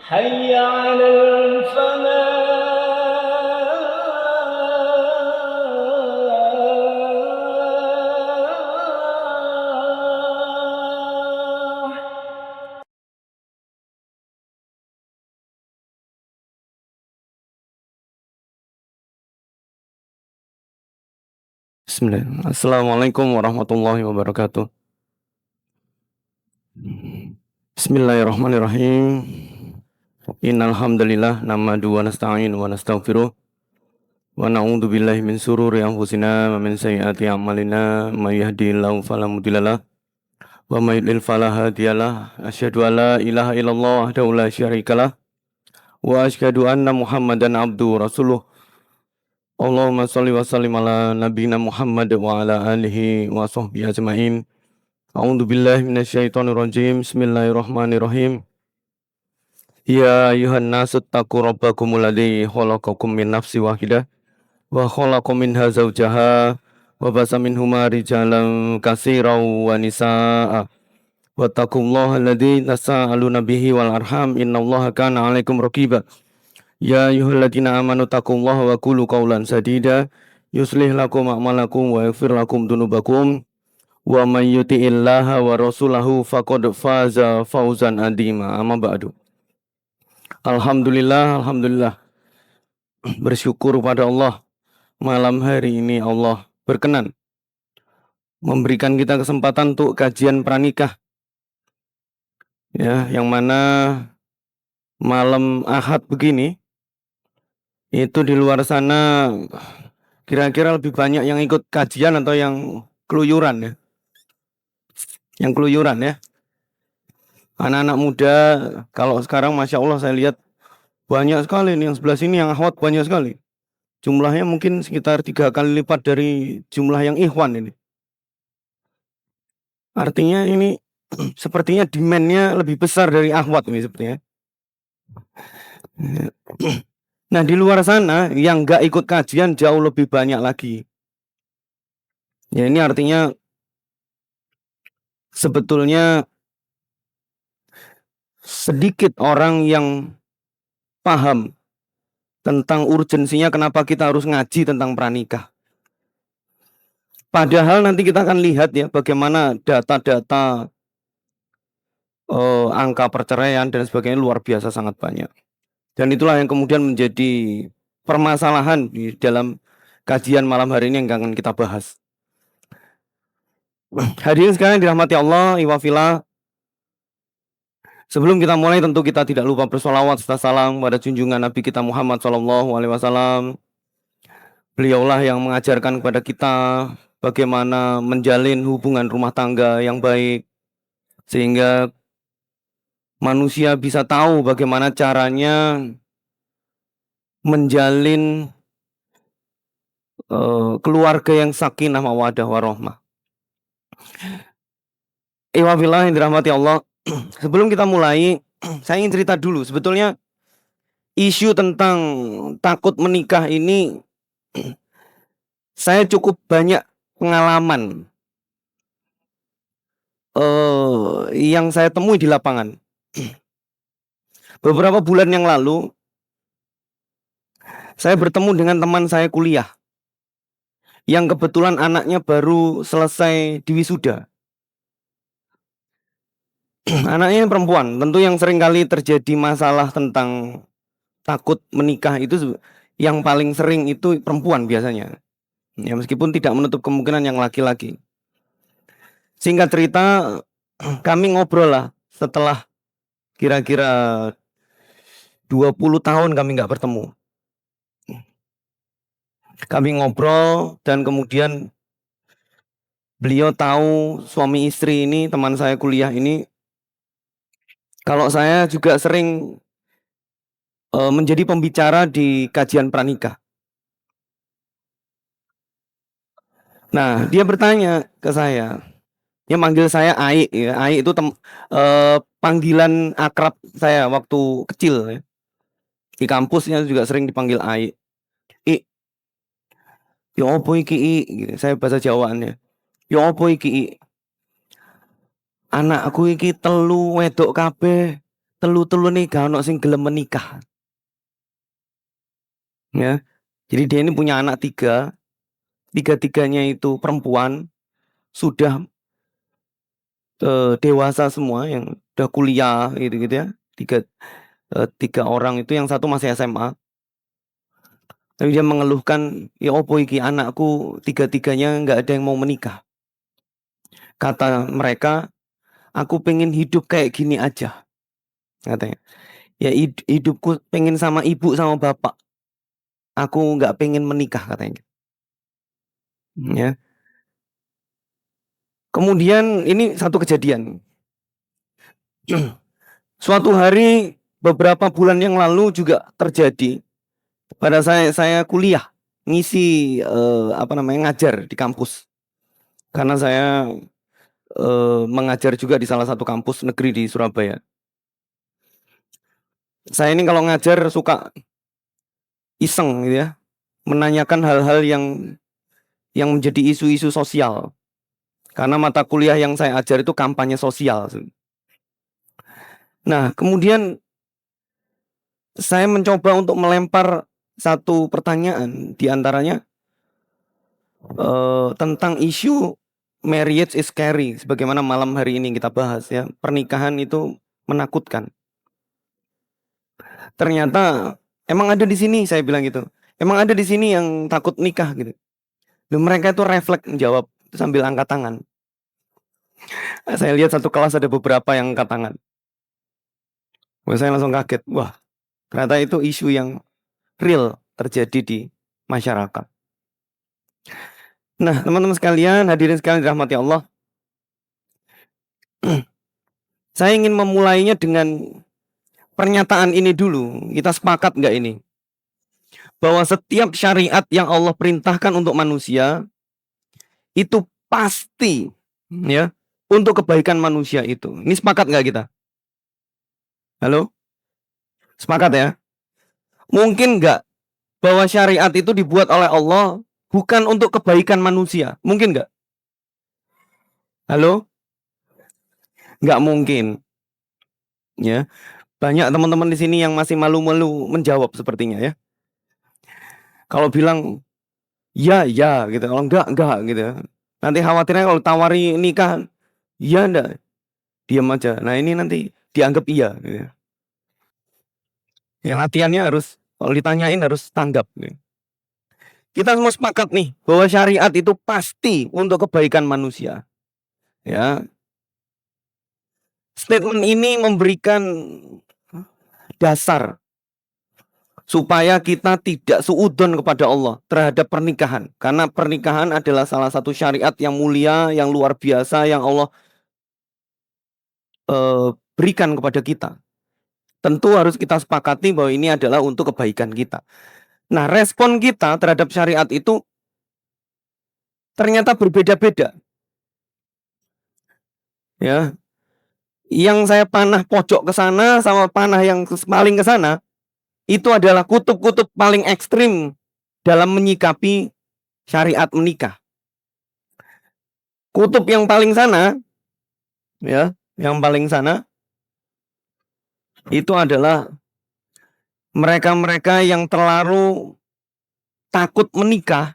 حي على الفلاح. Bismillah. Assalamualaikum warahmatullahi wabarakatuh. Bismillahirrahmanirrahim. Innal hamdalillah namadu wa nasta'in wa nastaghfiruh wa na'udzu billahi min sururi anfusina wa min sayyiati a'malina may yahdihillahu fala mudhillalah wa may yudlil fala hadiyalah. Asyhadu an la ilaha illallah wahdahu la syarikalah wa asyhadu anna Muhammadan abduhu rasuluh. Allahumma shalli wa sallim ala nabiyyina Muhammad wa ala alihi wa sahbihi ajmain. A'udzu billahi minasyaitonir rajim. Bismillahirrahmanirrahim. Ya ayuhan nasu taqu rabbakumul ladzi khalaqakum min nafsin wahidah wa khalaqa minha zawjaha wa basa minhuma rijalan katsiran wa nisaa'a wattaqullaha alladzi tasaaluna bihi wal arham innallaha kana 'alaikum raqiba. Ya ayyuhalladzina amanu taqullaha wa qulu qawlan sadida yuslih lakum a'malakum wa yaghfir lakum dzunubakum wa may yuti'illaha wa rasulahu faqad faza fawzan adzima. Amma ba'du. Alhamdulillah bersyukur pada Allah, malam hari ini Allah berkenan memberikan kita kesempatan untuk kajian pranikah, ya, yang mana malam Ahad begini itu di luar sana kira-kira lebih banyak yang ikut kajian atau yang keluyuran, ya. Yang keluyuran, ya. Anak-anak muda kalau sekarang Masya Allah saya lihat banyak sekali nih, yang sebelah sini yang akhwat banyak sekali. Jumlahnya mungkin sekitar 3 kali lipat dari jumlah yang ikhwan ini. Artinya ini sepertinya demand-nya lebih besar dari akhwat ini sepertinya. Nah, di luar sana yang nggak ikut kajian jauh lebih banyak lagi. Ya, ini artinya sebetulnya sedikit orang yang paham tentang urgensinya kenapa kita harus ngaji tentang pranikah. Padahal nanti kita akan lihat, ya, bagaimana data-data angka perceraian dan sebagainya luar biasa sangat banyak. Dan itulah yang kemudian menjadi permasalahan di dalam kajian malam hari ini yang akan kita bahas. Hadirin sekalian dirahmati Allah, iwafillah. Sebelum kita mulai tentu kita tidak lupa bersolawat serta salam pada junjungan Nabi kita Muhammad SAW. Beliaulah yang mengajarkan kepada kita bagaimana menjalin hubungan rumah tangga yang baik, sehingga manusia bisa tahu bagaimana caranya menjalin keluarga yang sakinah mawaddah warahmah. Iwabillah yang dirahmati Allah. Sebelum kita mulai, saya ingin cerita dulu. Sebetulnya isu tentang takut menikah ini saya cukup banyak pengalaman yang saya temui di lapangan. Beberapa bulan yang lalu saya bertemu dengan teman saya kuliah yang kebetulan anaknya baru selesai di wisuda. Anaknya perempuan, tentu yang sering kali terjadi masalah tentang takut menikah itu yang paling sering itu perempuan biasanya. Ya, meskipun tidak menutup kemungkinan yang laki-laki. Singkat cerita, kami ngobrol lah setelah kira-kira 20 tahun kami nggak bertemu. Kami ngobrol dan kemudian beliau tahu suami istri ini, teman saya kuliah ini, kalau saya juga sering menjadi pembicara di kajian pranikah. Nah, dia bertanya ke saya, dia manggil saya Ai, ya. Ai itu panggilan akrab saya waktu kecil, ya. Di kampusnya juga sering dipanggil Ai. Ya opo iki, gitu. Saya bahasa Jawaannya. Ya opo iki, anakku iki telu wedok kabeh, telu-telu nih gak ono sing gelem menikah. Ya. Jadi dia ini punya anak 3, tiga-tiganya itu perempuan, sudah dewasa semua, yang udah kuliah gitu-gitu ya. 3 orang itu, yang satu masih SMA. Tapi dia mengeluhkan, ya opo iki anakku tiga-tiganya nggak ada yang mau menikah. Kata mereka, aku pengen hidup kayak gini aja, katanya. Ya hidupku pengen sama ibu sama bapak. Aku nggak pengen menikah, katanya. Ya. Kemudian ini satu kejadian. Suatu hari beberapa bulan yang lalu juga terjadi pada saya kuliah ngisi ngajar di kampus. Karena saya mengajar juga di salah satu kampus negeri di Surabaya. Saya ini kalau ngajar suka iseng gitu ya, menanyakan hal-hal yang menjadi isu-isu sosial. Karena mata kuliah yang saya ajar itu kampanye sosial. Nah, kemudian saya mencoba untuk melempar satu pertanyaan, di antaranya tentang isu marriage is scary, sebagaimana malam hari ini kita bahas ya, pernikahan itu menakutkan. Ternyata emang ada di sini, saya bilang gitu. Emang ada di sini yang takut nikah gitu. Dan mereka itu refleks menjawab sambil angkat tangan. Saya lihat satu kelas ada beberapa yang angkat tangan. Wah, saya langsung kaget. Wah, ternyata itu isu yang real terjadi di masyarakat. Nah, teman-teman sekalian, hadirin sekalian dirahmati Allah. Saya ingin memulainya dengan pernyataan ini dulu. Kita sepakat nggak ini? Bahwa setiap syariat yang Allah perintahkan untuk manusia itu pasti ya untuk kebaikan manusia itu. Ini sepakat nggak kita? Halo? Sepakat ya? Mungkin nggak bahwa syariat itu dibuat oleh Allah bukan untuk kebaikan manusia? Mungkin nggak? Halo? Nggak mungkin. Ya, banyak teman-teman di sini yang masih malu-malu menjawab sepertinya ya. Kalau bilang ya gitu, kalau enggak gitu. Nanti khawatirnya kalau tawari nikah, ya enggak, diam aja. Nah ini nanti dianggap iya. Gitu. Ya latihannya harus, kalau ditanyain harus tanggap. Gitu. Kita semua sepakat nih bahwa syariat itu pasti untuk kebaikan manusia. Ya, statement ini memberikan dasar supaya kita tidak suudzon kepada Allah terhadap pernikahan. Karena pernikahan adalah salah satu syariat yang mulia, yang luar biasa, yang Allah berikan kepada kita. Tentu harus kita sepakati bahwa ini adalah untuk kebaikan kita. Nah, respon kita terhadap syariat itu ternyata berbeda-beda. Ya, yang saya panah pojok ke sana sama panah yang paling ke sana itu adalah kutub-kutub paling ekstrim dalam menyikapi syariat menikah. Kutub yang paling sana, ya, yang paling sana itu adalah mereka-mereka yang terlalu takut menikah,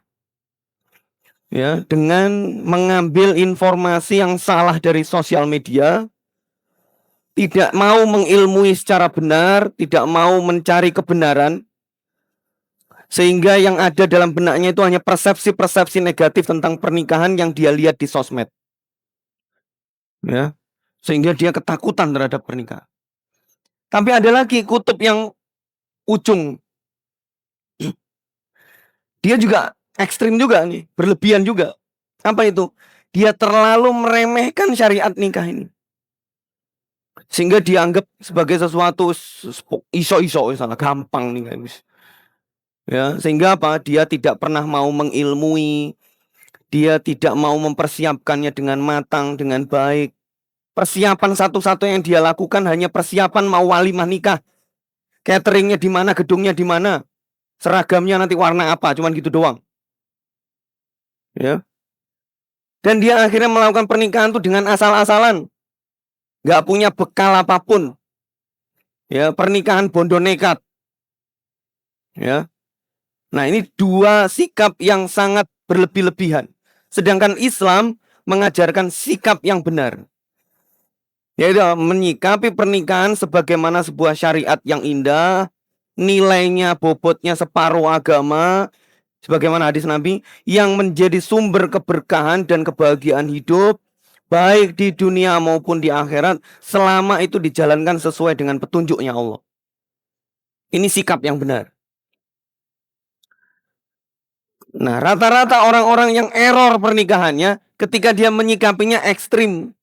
ya, dengan mengambil informasi yang salah dari sosial media, tidak mau mengilmui secara benar, tidak mau mencari kebenaran, sehingga yang ada dalam benaknya itu hanya persepsi-persepsi negatif tentang pernikahan yang dia lihat di sosmed, ya, sehingga dia ketakutan terhadap pernikahan. Tapi ada lagi kutub yang ujung, dia juga ekstrim juga nih, berlebihan juga. Apa itu? Dia terlalu meremehkan syariat nikah ini, sehingga dianggap sebagai sesuatu iso-iso, misalnya gampang nih guys. Ya, sehingga apa? Dia tidak pernah mau mengilmui, dia tidak mau mempersiapkannya dengan matang, dengan baik. Persiapan satu-satu yang dia lakukan hanya persiapan mau walimah nikah. Cateringnya di mana, gedungnya di mana, seragamnya nanti warna apa, cuman gitu doang. Ya. Dan dia akhirnya melakukan pernikahan itu dengan asal-asalan, nggak punya bekal apapun. ya, pernikahan bondo nekat, ya. Nah, ini dua sikap yang sangat berlebih-lebihan. Sedangkan Islam mengajarkan sikap yang benar, yaitu menyikapi pernikahan sebagaimana sebuah syariat yang indah, nilainya, bobotnya separuh agama, sebagaimana hadis Nabi, yang menjadi sumber keberkahan dan kebahagiaan hidup, baik di dunia maupun di akhirat, selama itu dijalankan sesuai dengan petunjuknya Allah. Ini sikap yang benar. Nah, rata-rata orang-orang yang error pernikahannya ketika dia menyikapinya ekstrim,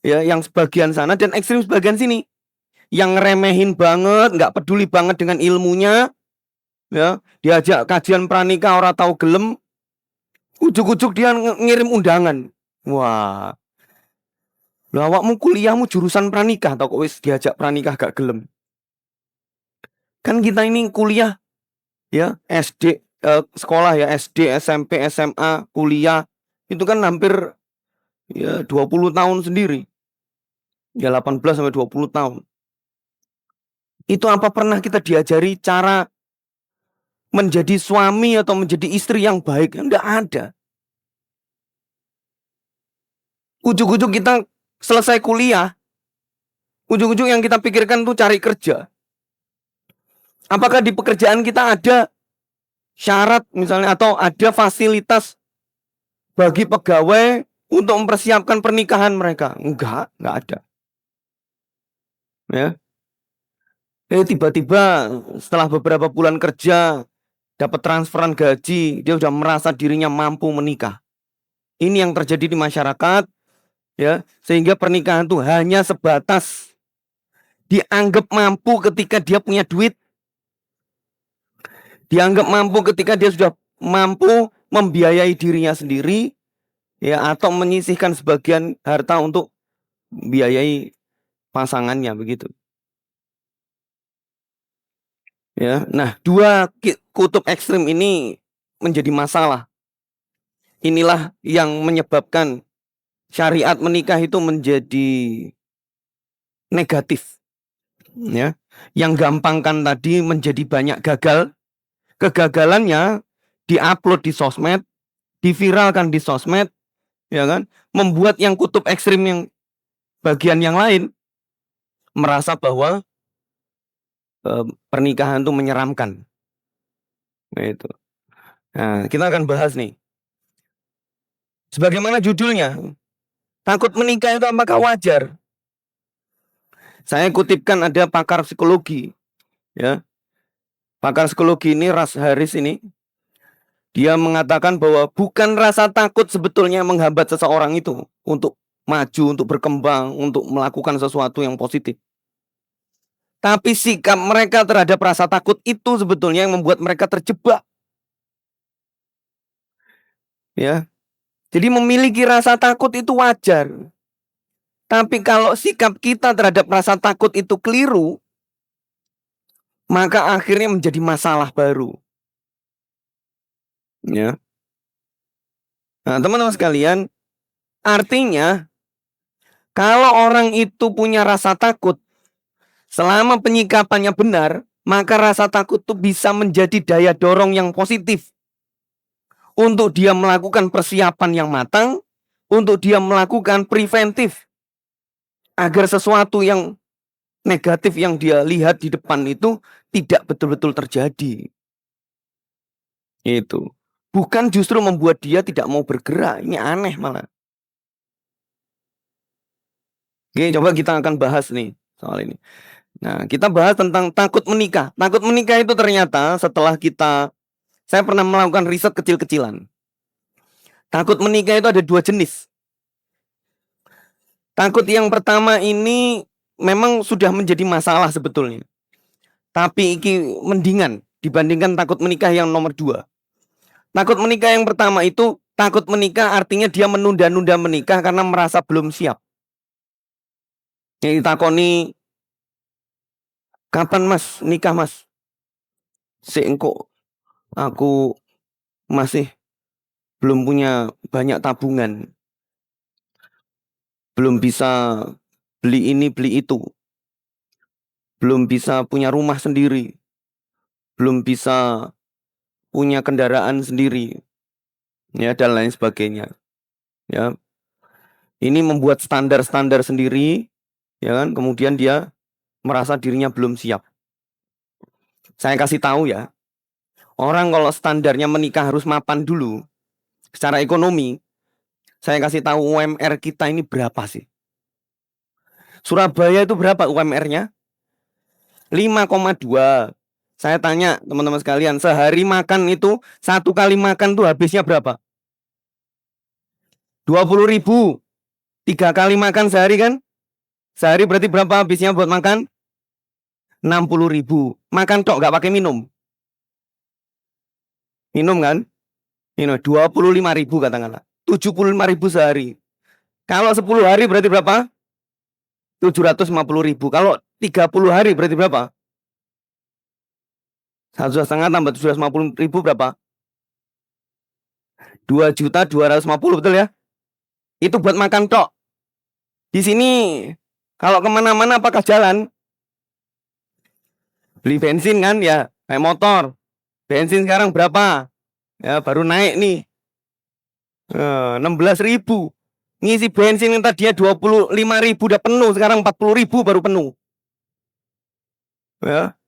ya, yang sebagian sana dan ekstrim sebagian sini, yang ngeremehin banget, nggak peduli banget dengan ilmunya, ya, diajak kajian pranikah orang tahu gelem, ujuk-ujuk dia ngirim undangan. Wah, lah awakmu kuliahmu jurusan pranikah atau kok wis diajak pranikah gak gelem? Kan kita ini kuliah, ya, SD, sekolah ya, SD, SMP, SMA, kuliah itu kan hampir ya 20 tahun sendiri. Ya 18 sampai 20 tahun. Itu apa pernah kita diajari cara menjadi suami atau menjadi istri yang baik? Enggak ada. Ujuk-ujuk kita selesai kuliah, ujuk-ujuk yang kita pikirkan tuh cari kerja. Apakah di pekerjaan kita ada syarat misalnya atau ada fasilitas bagi pegawai untuk mempersiapkan pernikahan mereka? Enggak ada. Ya. Tiba-tiba setelah beberapa bulan kerja dapat transferan gaji, dia sudah merasa dirinya mampu menikah. Ini yang terjadi di masyarakat, ya, sehingga pernikahan itu hanya sebatas dianggap mampu ketika dia punya duit, dianggap mampu ketika dia sudah mampu membiayai dirinya sendiri, ya, atau menyisihkan sebagian harta untuk biayai pasangannya begitu. Ya, nah dua kutub ekstrim ini menjadi masalah. Inilah yang menyebabkan syariat menikah itu menjadi negatif, ya. Yang gampangkan tadi menjadi banyak gagal. Kegagalannya diupload di sosmed, diviralkan di sosmed, ya kan? Membuat yang kutub ekstrim yang bagian yang lain merasa bahwa pernikahan itu menyeramkan. Nah, itu. Nah, kita akan bahas nih. Sebagaimana judulnya, takut menikah itu apakah wajar? Saya kutipkan ada pakar psikologi, ya. Pakar psikologi ini Ras Harris ini, dia mengatakan bahwa bukan rasa takut sebetulnya menghambat seseorang itu untuk maju, untuk berkembang, untuk melakukan sesuatu yang positif. Tapi sikap mereka terhadap rasa takut itu sebetulnya yang membuat mereka terjebak. Ya. Jadi memiliki rasa takut itu wajar. Tapi kalau sikap kita terhadap rasa takut itu keliru, maka akhirnya menjadi masalah baru. Ya. Nah, teman-teman sekalian, artinya kalau orang itu punya rasa takut, selama penyikapannya benar, maka rasa takut itu bisa menjadi daya dorong yang positif untuk dia melakukan persiapan yang matang, untuk dia melakukan preventif agar sesuatu yang negatif yang dia lihat di depan itu tidak betul-betul terjadi. Itu. Bukan justru membuat dia tidak mau bergerak. Ini aneh malah. Oke, coba kita akan bahas nih soal ini. Nah, kita bahas tentang takut menikah. Takut menikah itu ternyata setelah saya pernah melakukan riset kecil-kecilan. Takut menikah itu ada dua jenis. Takut yang pertama ini memang sudah menjadi masalah sebetulnya. Tapi ini mendingan dibandingkan takut menikah yang nomor dua. Takut menikah yang pertama itu, takut menikah artinya dia menunda-nunda menikah karena merasa belum siap. Yang ditakoni, kapan mas nikah mas? Engko aku masih belum punya banyak tabungan. Belum bisa beli ini beli itu. belum bisa punya rumah sendiri, belum bisa punya kendaraan sendiri, ya dan lain sebagainya. Ya, ini membuat standar-standar sendiri, ya kan? Kemudian dia merasa dirinya belum siap. Saya kasih tahu ya, orang kalau standarnya menikah harus mapan dulu, secara ekonomi, saya kasih tahu UMR kita ini berapa sih? Surabaya itu berapa UMR-nya? 5,2. Saya tanya teman-teman sekalian, sehari makan itu, satu kali makan tuh habisnya berapa? 20.000. 3 kali makan sehari kan? Sehari berarti berapa habisnya buat makan? 60.000. Makan tok gak pakai minum. Minum kan? Minum 25.000 katakanlah. 75.000 sehari. Kalau 10 hari berarti berapa? 750.000. Kalau 30 hari berarti berapa? 1,5 tambah 750.000 berapa? 2.250.000, betul ya? Itu buat makan tok. Di sini kalau kemana-mana apakah jalan? Beli bensin kan ya, kayak motor. Bensin sekarang berapa? Ya baru naik nih. 16.000. Ngisi bensin yang tadinya 25.000 udah penuh, sekarang 40.000 baru penuh. Ya.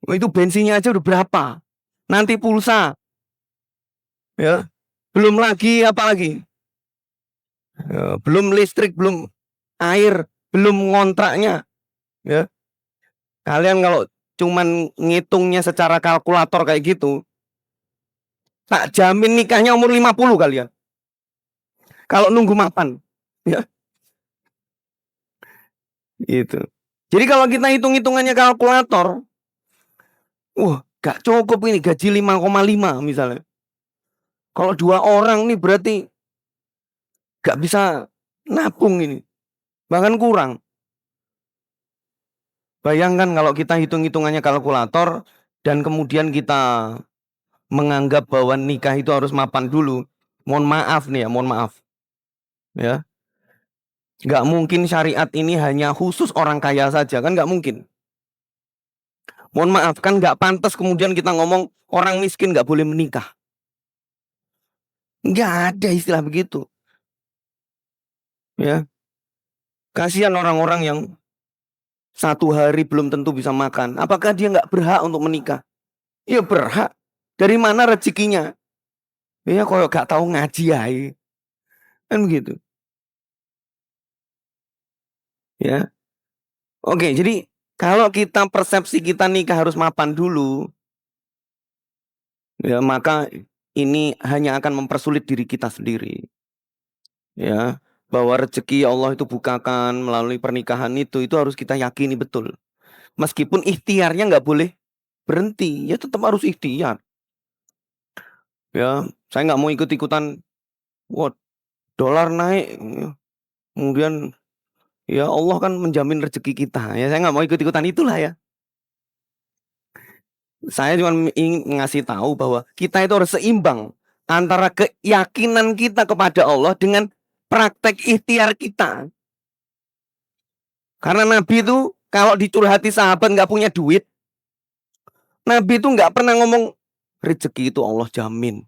Itu bensinnya aja udah berapa? Nanti pulsa. Ya. Belum lagi apa lagi? Ya, belum listrik, belum air, belum ngontraknya. Ya. Kalian kalau cuman ngitungnya secara kalkulator kayak gitu, tak jamin nikahnya umur 50 kalian. Kalau nunggu mapan. Ya. Gitu. Jadi kalau kita hitung-hitungannya kalkulator, wah, gak cukup ini gaji 5,5 misalnya. Kalau 2 orang nih berarti gak bisa nabung ini. Bahkan kurang. Bayangkan kalau kita hitung-hitungannya kalkulator dan kemudian kita menganggap bahwa nikah itu harus mapan dulu. Mohon maaf nih ya, mohon maaf. Ya. Gak mungkin syariat ini hanya khusus orang kaya saja, kan gak mungkin. Mohon maaf, kan gak pantas kemudian kita ngomong orang miskin gak boleh menikah. Nggak ada istilah begitu. Ya, kasihan orang-orang yang satu hari belum tentu bisa makan. Apakah dia nggak berhak untuk menikah? Ya berhak. Dari mana rezekinya? Ya kalau gak tahu ngaji ya, kan begitu. Ya, oke. Jadi kalau kita persepsi kita nikah harus mapan dulu, ya maka ini hanya akan mempersulit diri kita sendiri. Ya, bahwa rezeki Allah itu bukakan melalui pernikahan itu harus kita yakini betul. Meskipun ikhtiarnya nggak boleh berhenti, ya tetap harus ikhtiar. Ya, saya nggak mau ikut-ikutan, wah dolar naik, kemudian ya Allah kan menjamin rezeki kita. Ya saya nggak mau ikut-ikutan itulah ya. Saya cuma ingin ngasih tahu bahwa kita itu harus seimbang antara keyakinan kita kepada Allah dengan praktek ikhtiar kita. Karena Nabi itu kalau dicurhati sahabat nggak punya duit, Nabi itu nggak pernah ngomong rezeki itu Allah jamin.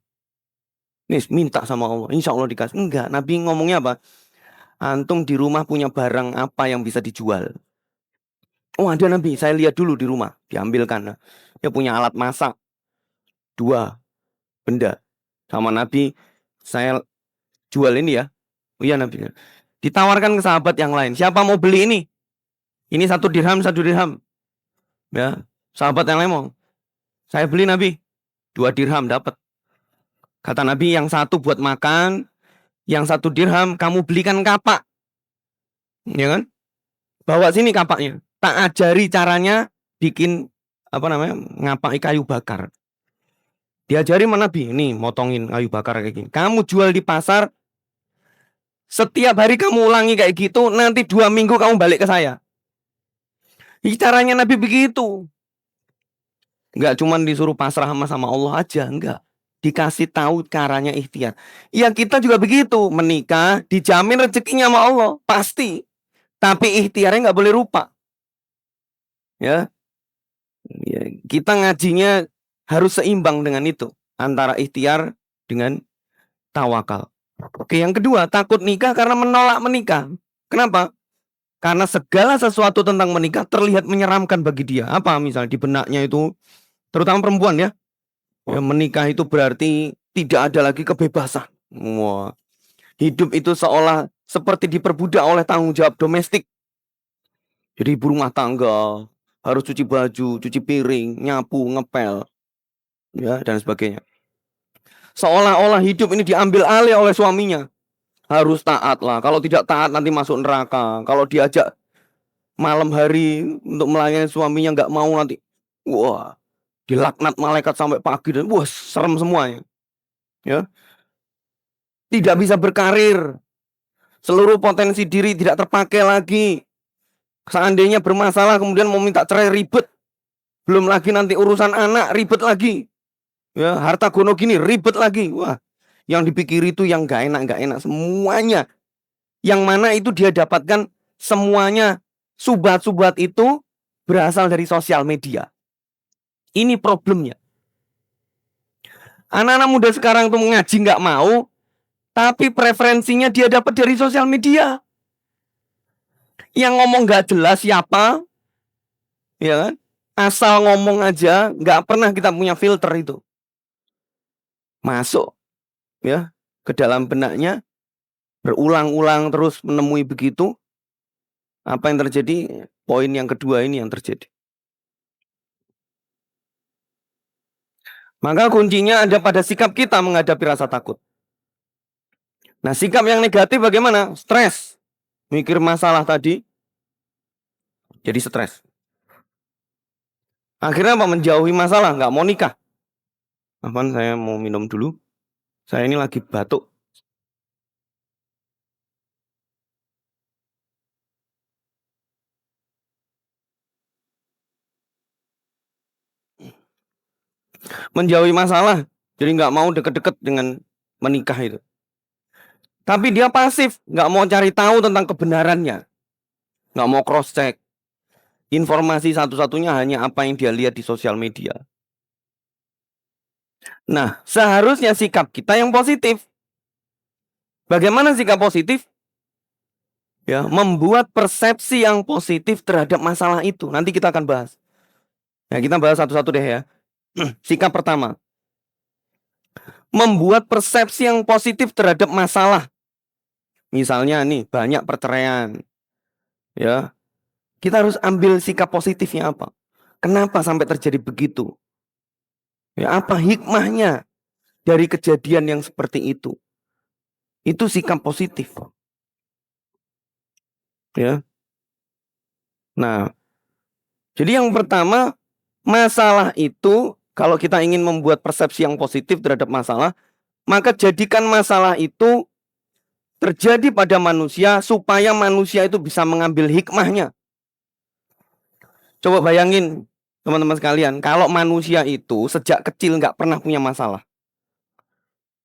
Nih minta sama Allah, insya Allah dikasih. Enggak, Nabi ngomongnya apa? Antum di rumah punya barang apa yang bisa dijual? Oh ada Nabi, saya lihat dulu di rumah, diambilkan. Dia punya alat masak, 2 benda. Sama Nabi, saya jual ini ya. Oh iya Nabi. Ditawarkan ke sahabat yang lain. Siapa mau beli ini? Ini 1 dirham, 1 dirham. Ya, sahabat yang lain mau. Saya beli Nabi, 2 dirham dapat. Kata Nabi, yang satu buat makan, yang 1 dirham kamu belikan kapak. Ya kan? Bawa sini kapaknya. Tak ajari caranya bikin apa namanya? Ngapaki kayu bakar. Diajari mana Nabi? Nih, motongin kayu bakar kayak gini. Kamu jual di pasar, setiap hari kamu ulangi kayak gitu, nanti 2 minggu kamu balik ke saya. Ini caranya Nabi begitu. Enggak cuma disuruh pasrah sama Allah aja, enggak. Dikasih tahu caranya ikhtiar. Ya kita juga begitu, menikah dijamin rezekinya sama Allah, pasti. Tapi ikhtiarnya nggak boleh lupa. Ya, ya, kita ngajinya harus seimbang dengan itu, antara ikhtiar dengan tawakal. Oke, yang kedua, takut nikah karena menolak menikah. Kenapa? Karena segala sesuatu tentang menikah terlihat menyeramkan bagi dia. Apa misalnya di benaknya itu, terutama perempuan ya. Ya, menikah itu berarti tidak ada lagi kebebasan. Wah, hidup itu seolah seperti diperbudak oleh tanggung jawab domestik. Jadi ibu rumah tangga harus cuci baju, cuci piring, nyapu, ngepel, ya dan sebagainya. Seolah-olah hidup ini diambil alih oleh suaminya. Harus taat lah. Kalau tidak taat nanti masuk neraka. Kalau diajak malam hari untuk melayani suaminya nggak mau nanti, wah, dilaknat malaikat sampai pagi dan wah serem semuanya. Ya, tidak bisa berkarir. Seluruh potensi diri tidak terpakai lagi. Seandainya bermasalah kemudian mau minta cerai ribet. Belum lagi nanti urusan anak ribet lagi. Ya, harta gono gini ribet lagi. Wah, yang dipikir itu yang gak enak semuanya. Yang mana itu dia dapatkan semuanya, subhat-subhat itu berasal dari sosial media. Ini problemnya. Anak-anak muda sekarang tuh ngaji nggak mau, tapi preferensinya dia dapat dari sosial media. Yang ngomong nggak jelas siapa, ya kan? Asal ngomong aja, nggak pernah kita punya filter itu. Masuk, ya, ke dalam benaknya, berulang-ulang terus menemui begitu. Apa yang terjadi? Poin yang kedua ini yang terjadi. Maka kuncinya ada pada sikap kita menghadapi rasa takut. Nah, sikap yang negatif bagaimana? Stres. Mikir masalah tadi, jadi stres. Akhirnya apa? Menjauhi masalah, nggak mau nikah. Apaan, saya mau minum dulu. Saya ini lagi batuk. Menjauhi masalah, jadi nggak mau deket-deket dengan menikah itu. Tapi dia pasif, nggak mau cari tahu tentang kebenarannya, nggak mau cross check. Informasi satu-satunya hanya apa yang dia lihat di sosial media. Nah, seharusnya sikap kita yang positif. Bagaimana sikap positif? Ya, membuat persepsi yang positif terhadap masalah itu. Nanti kita akan bahas. Ya, kita bahas satu-satu deh ya. Sikap pertama, membuat persepsi yang positif terhadap masalah. Misalnya nih, banyak perceraian. Ya, kita harus ambil sikap positifnya apa? Kenapa sampai terjadi begitu? Ya, apa hikmahnya dari kejadian yang seperti itu? Itu sikap positif. Ya. Nah, jadi yang pertama, masalah itu kalau kita ingin membuat persepsi yang positif terhadap masalah, maka jadikan masalah itu terjadi pada manusia supaya manusia itu bisa mengambil hikmahnya. Coba bayangin teman-teman sekalian, kalau manusia itu sejak kecil nggak pernah punya masalah,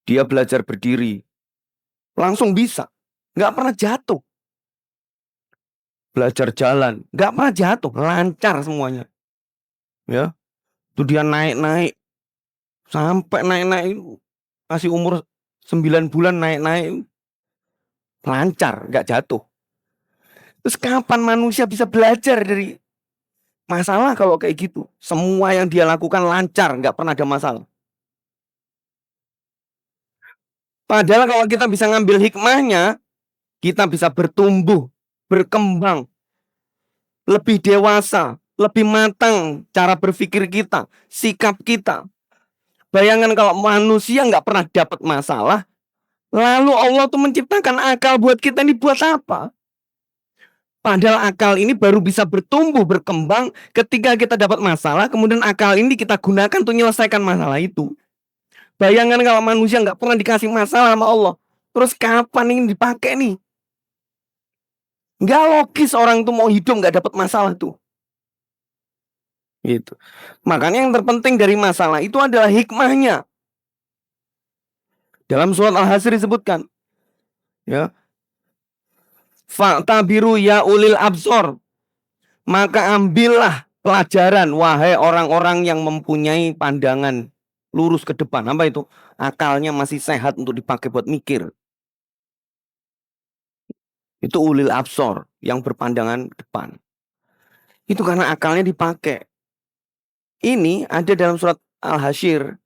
dia belajar berdiri, langsung bisa, nggak pernah jatuh. Belajar jalan, nggak pernah jatuh, lancar semuanya. Ya, itu dia naik-naik, sampai naik-naik, masih umur 9 bulan naik-naik, lancar, nggak jatuh. Terus kapan manusia bisa belajar dari masalah kalau kayak gitu? Semua yang dia lakukan lancar, nggak pernah ada masalah. Padahal kalau kita bisa ngambil hikmahnya, kita bisa bertumbuh, berkembang, lebih dewasa, lebih matang cara berpikir kita, sikap kita. Bayangkan kalau manusia nggak pernah dapat masalah, lalu Allah tuh menciptakan akal buat kita ini buat apa? Padahal akal ini baru bisa bertumbuh, berkembang ketika kita dapat masalah, kemudian akal ini kita gunakan untuk menyelesaikan masalah itu. Bayangkan kalau manusia nggak pernah dikasih masalah sama Allah, terus kapan ini dipakai nih? Nggak logis orang tuh mau hidup nggak dapat masalah tuh. Gitu. Makanya yang terpenting dari masalah itu adalah hikmahnya. Dalam surat Al-Hasr disebutkan, ya, fa'tabiru ya ulil absor, maka ambillah pelajaran, wahai orang-orang yang mempunyai pandangan lurus ke depan. Apa itu? Akalnya masih sehat untuk dipakai buat mikir. Itu ulil absor yang berpandangan ke depan. Itu karena akalnya dipakai. Ini ada dalam surat Al-Hasyr,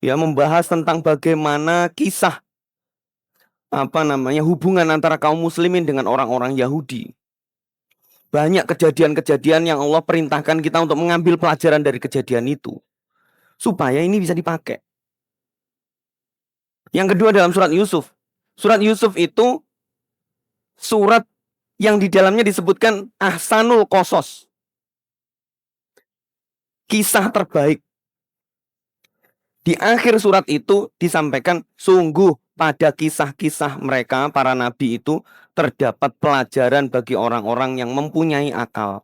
ya, membahas tentang bagaimana kisah hubungan antara kaum muslimin dengan orang-orang Yahudi. Banyak kejadian-kejadian yang Allah perintahkan kita untuk mengambil pelajaran dari kejadian itu, supaya ini bisa dipakai. Yang kedua dalam surat Yusuf. Surat Yusuf itu surat yang di dalamnya disebutkan ahsanul qasas, kisah terbaik. Di akhir surat itu disampaikan, sungguh pada kisah-kisah mereka, para nabi itu, terdapat pelajaran bagi orang-orang yang mempunyai akal.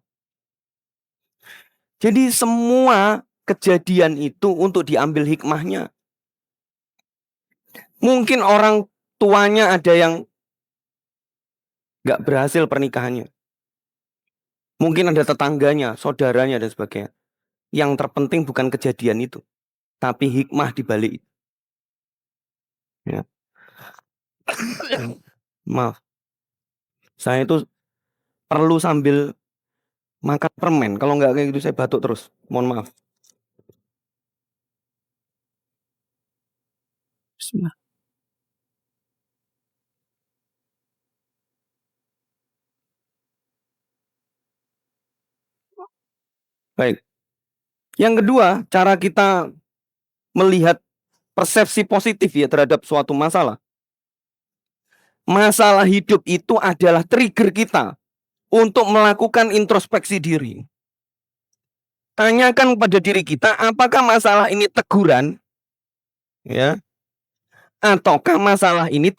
Jadi semua kejadian itu untuk diambil hikmahnya. Mungkin orang tuanya ada yang gak berhasil pernikahannya. Mungkin ada tetangganya, saudaranya, dan sebagainya. Yang terpenting bukan kejadian itu, tapi hikmah di balik itu. Ya. Maaf, saya itu perlu sambil makan permen. Kalau nggak kayak gitu saya batuk terus. Mohon maaf. Bismillah. Baik. Yang kedua, cara kita melihat persepsi positif ya terhadap suatu masalah. Masalah hidup itu adalah trigger kita untuk melakukan introspeksi diri. Tanyakan kepada diri kita, apakah masalah ini teguran, ya, ataukah masalah ini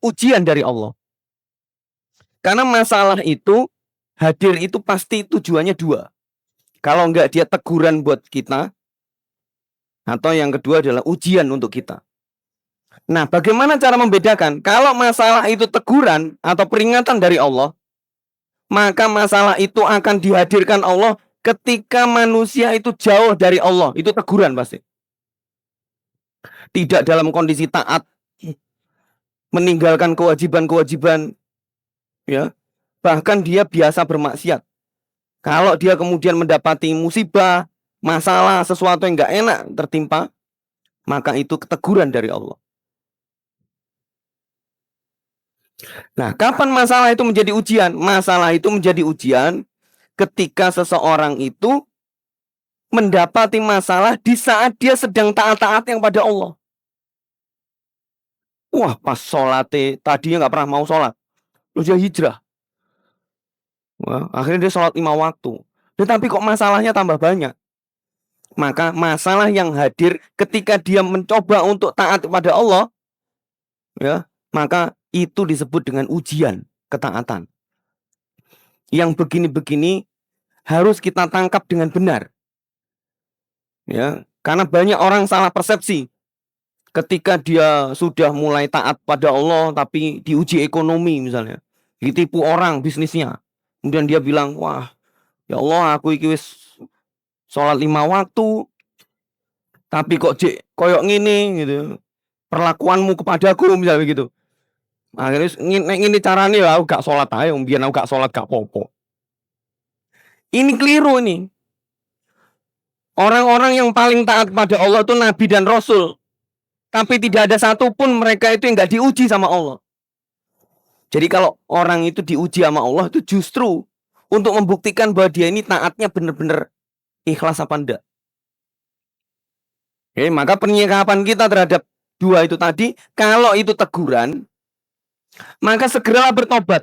ujian dari Allah? Karena masalah itu hadir itu pasti tujuannya dua. Kalau enggak dia teguran buat kita, atau yang kedua adalah ujian untuk kita. Nah, bagaimana cara membedakan? Kalau masalah itu teguran atau peringatan dari Allah, maka masalah itu akan dihadirkan Allah ketika manusia itu jauh dari Allah. Itu teguran pasti. Tidak dalam kondisi taat, meninggalkan kewajiban-kewajiban, ya, bahkan dia biasa bermaksiat. Kalau dia kemudian mendapati musibah, masalah, sesuatu yang nggak enak tertimpa, maka itu keteguran dari Allah. Nah, kapan masalah itu menjadi ujian? Masalah itu menjadi ujian ketika seseorang itu mendapati masalah di saat dia sedang taat-taat yang pada Allah. Wah, pas sholat tadinya nggak pernah mau sholat, terus dia hijrah. Wah, akhirnya dia sholat 5 waktu. Tetapi kok masalahnya tambah banyak. Maka masalah yang hadir ketika dia mencoba untuk taat kepada Allah, ya, maka itu disebut dengan ujian ketaatan. Yang begini-begini harus kita tangkap dengan benar. Ya, karena banyak orang salah persepsi. Ketika dia sudah mulai taat pada Allah tapi diuji ekonomi misalnya, ditipu orang bisnisnya. Kemudian dia bilang, wah, ya Allah, aku iki wis sholat 5 waktu, tapi kok koyok ngini gitu. Perlakuanmu kepadaku misalnya begitu. Akhirnya ini caranya ya aku gak sholat aja, biar aku gak sholat gak popo. Ini keliru ini. Orang-orang yang paling taat pada Allah itu Nabi dan Rasul. Tapi tidak ada satupun mereka itu yang gak diuji sama Allah. Jadi kalau orang itu diuji sama Allah itu justru untuk membuktikan bahwa dia ini taatnya benar-benar ikhlas apa enggak. Oke, maka penyikapan kita terhadap dua itu tadi, kalau itu teguran, maka segeralah bertobat.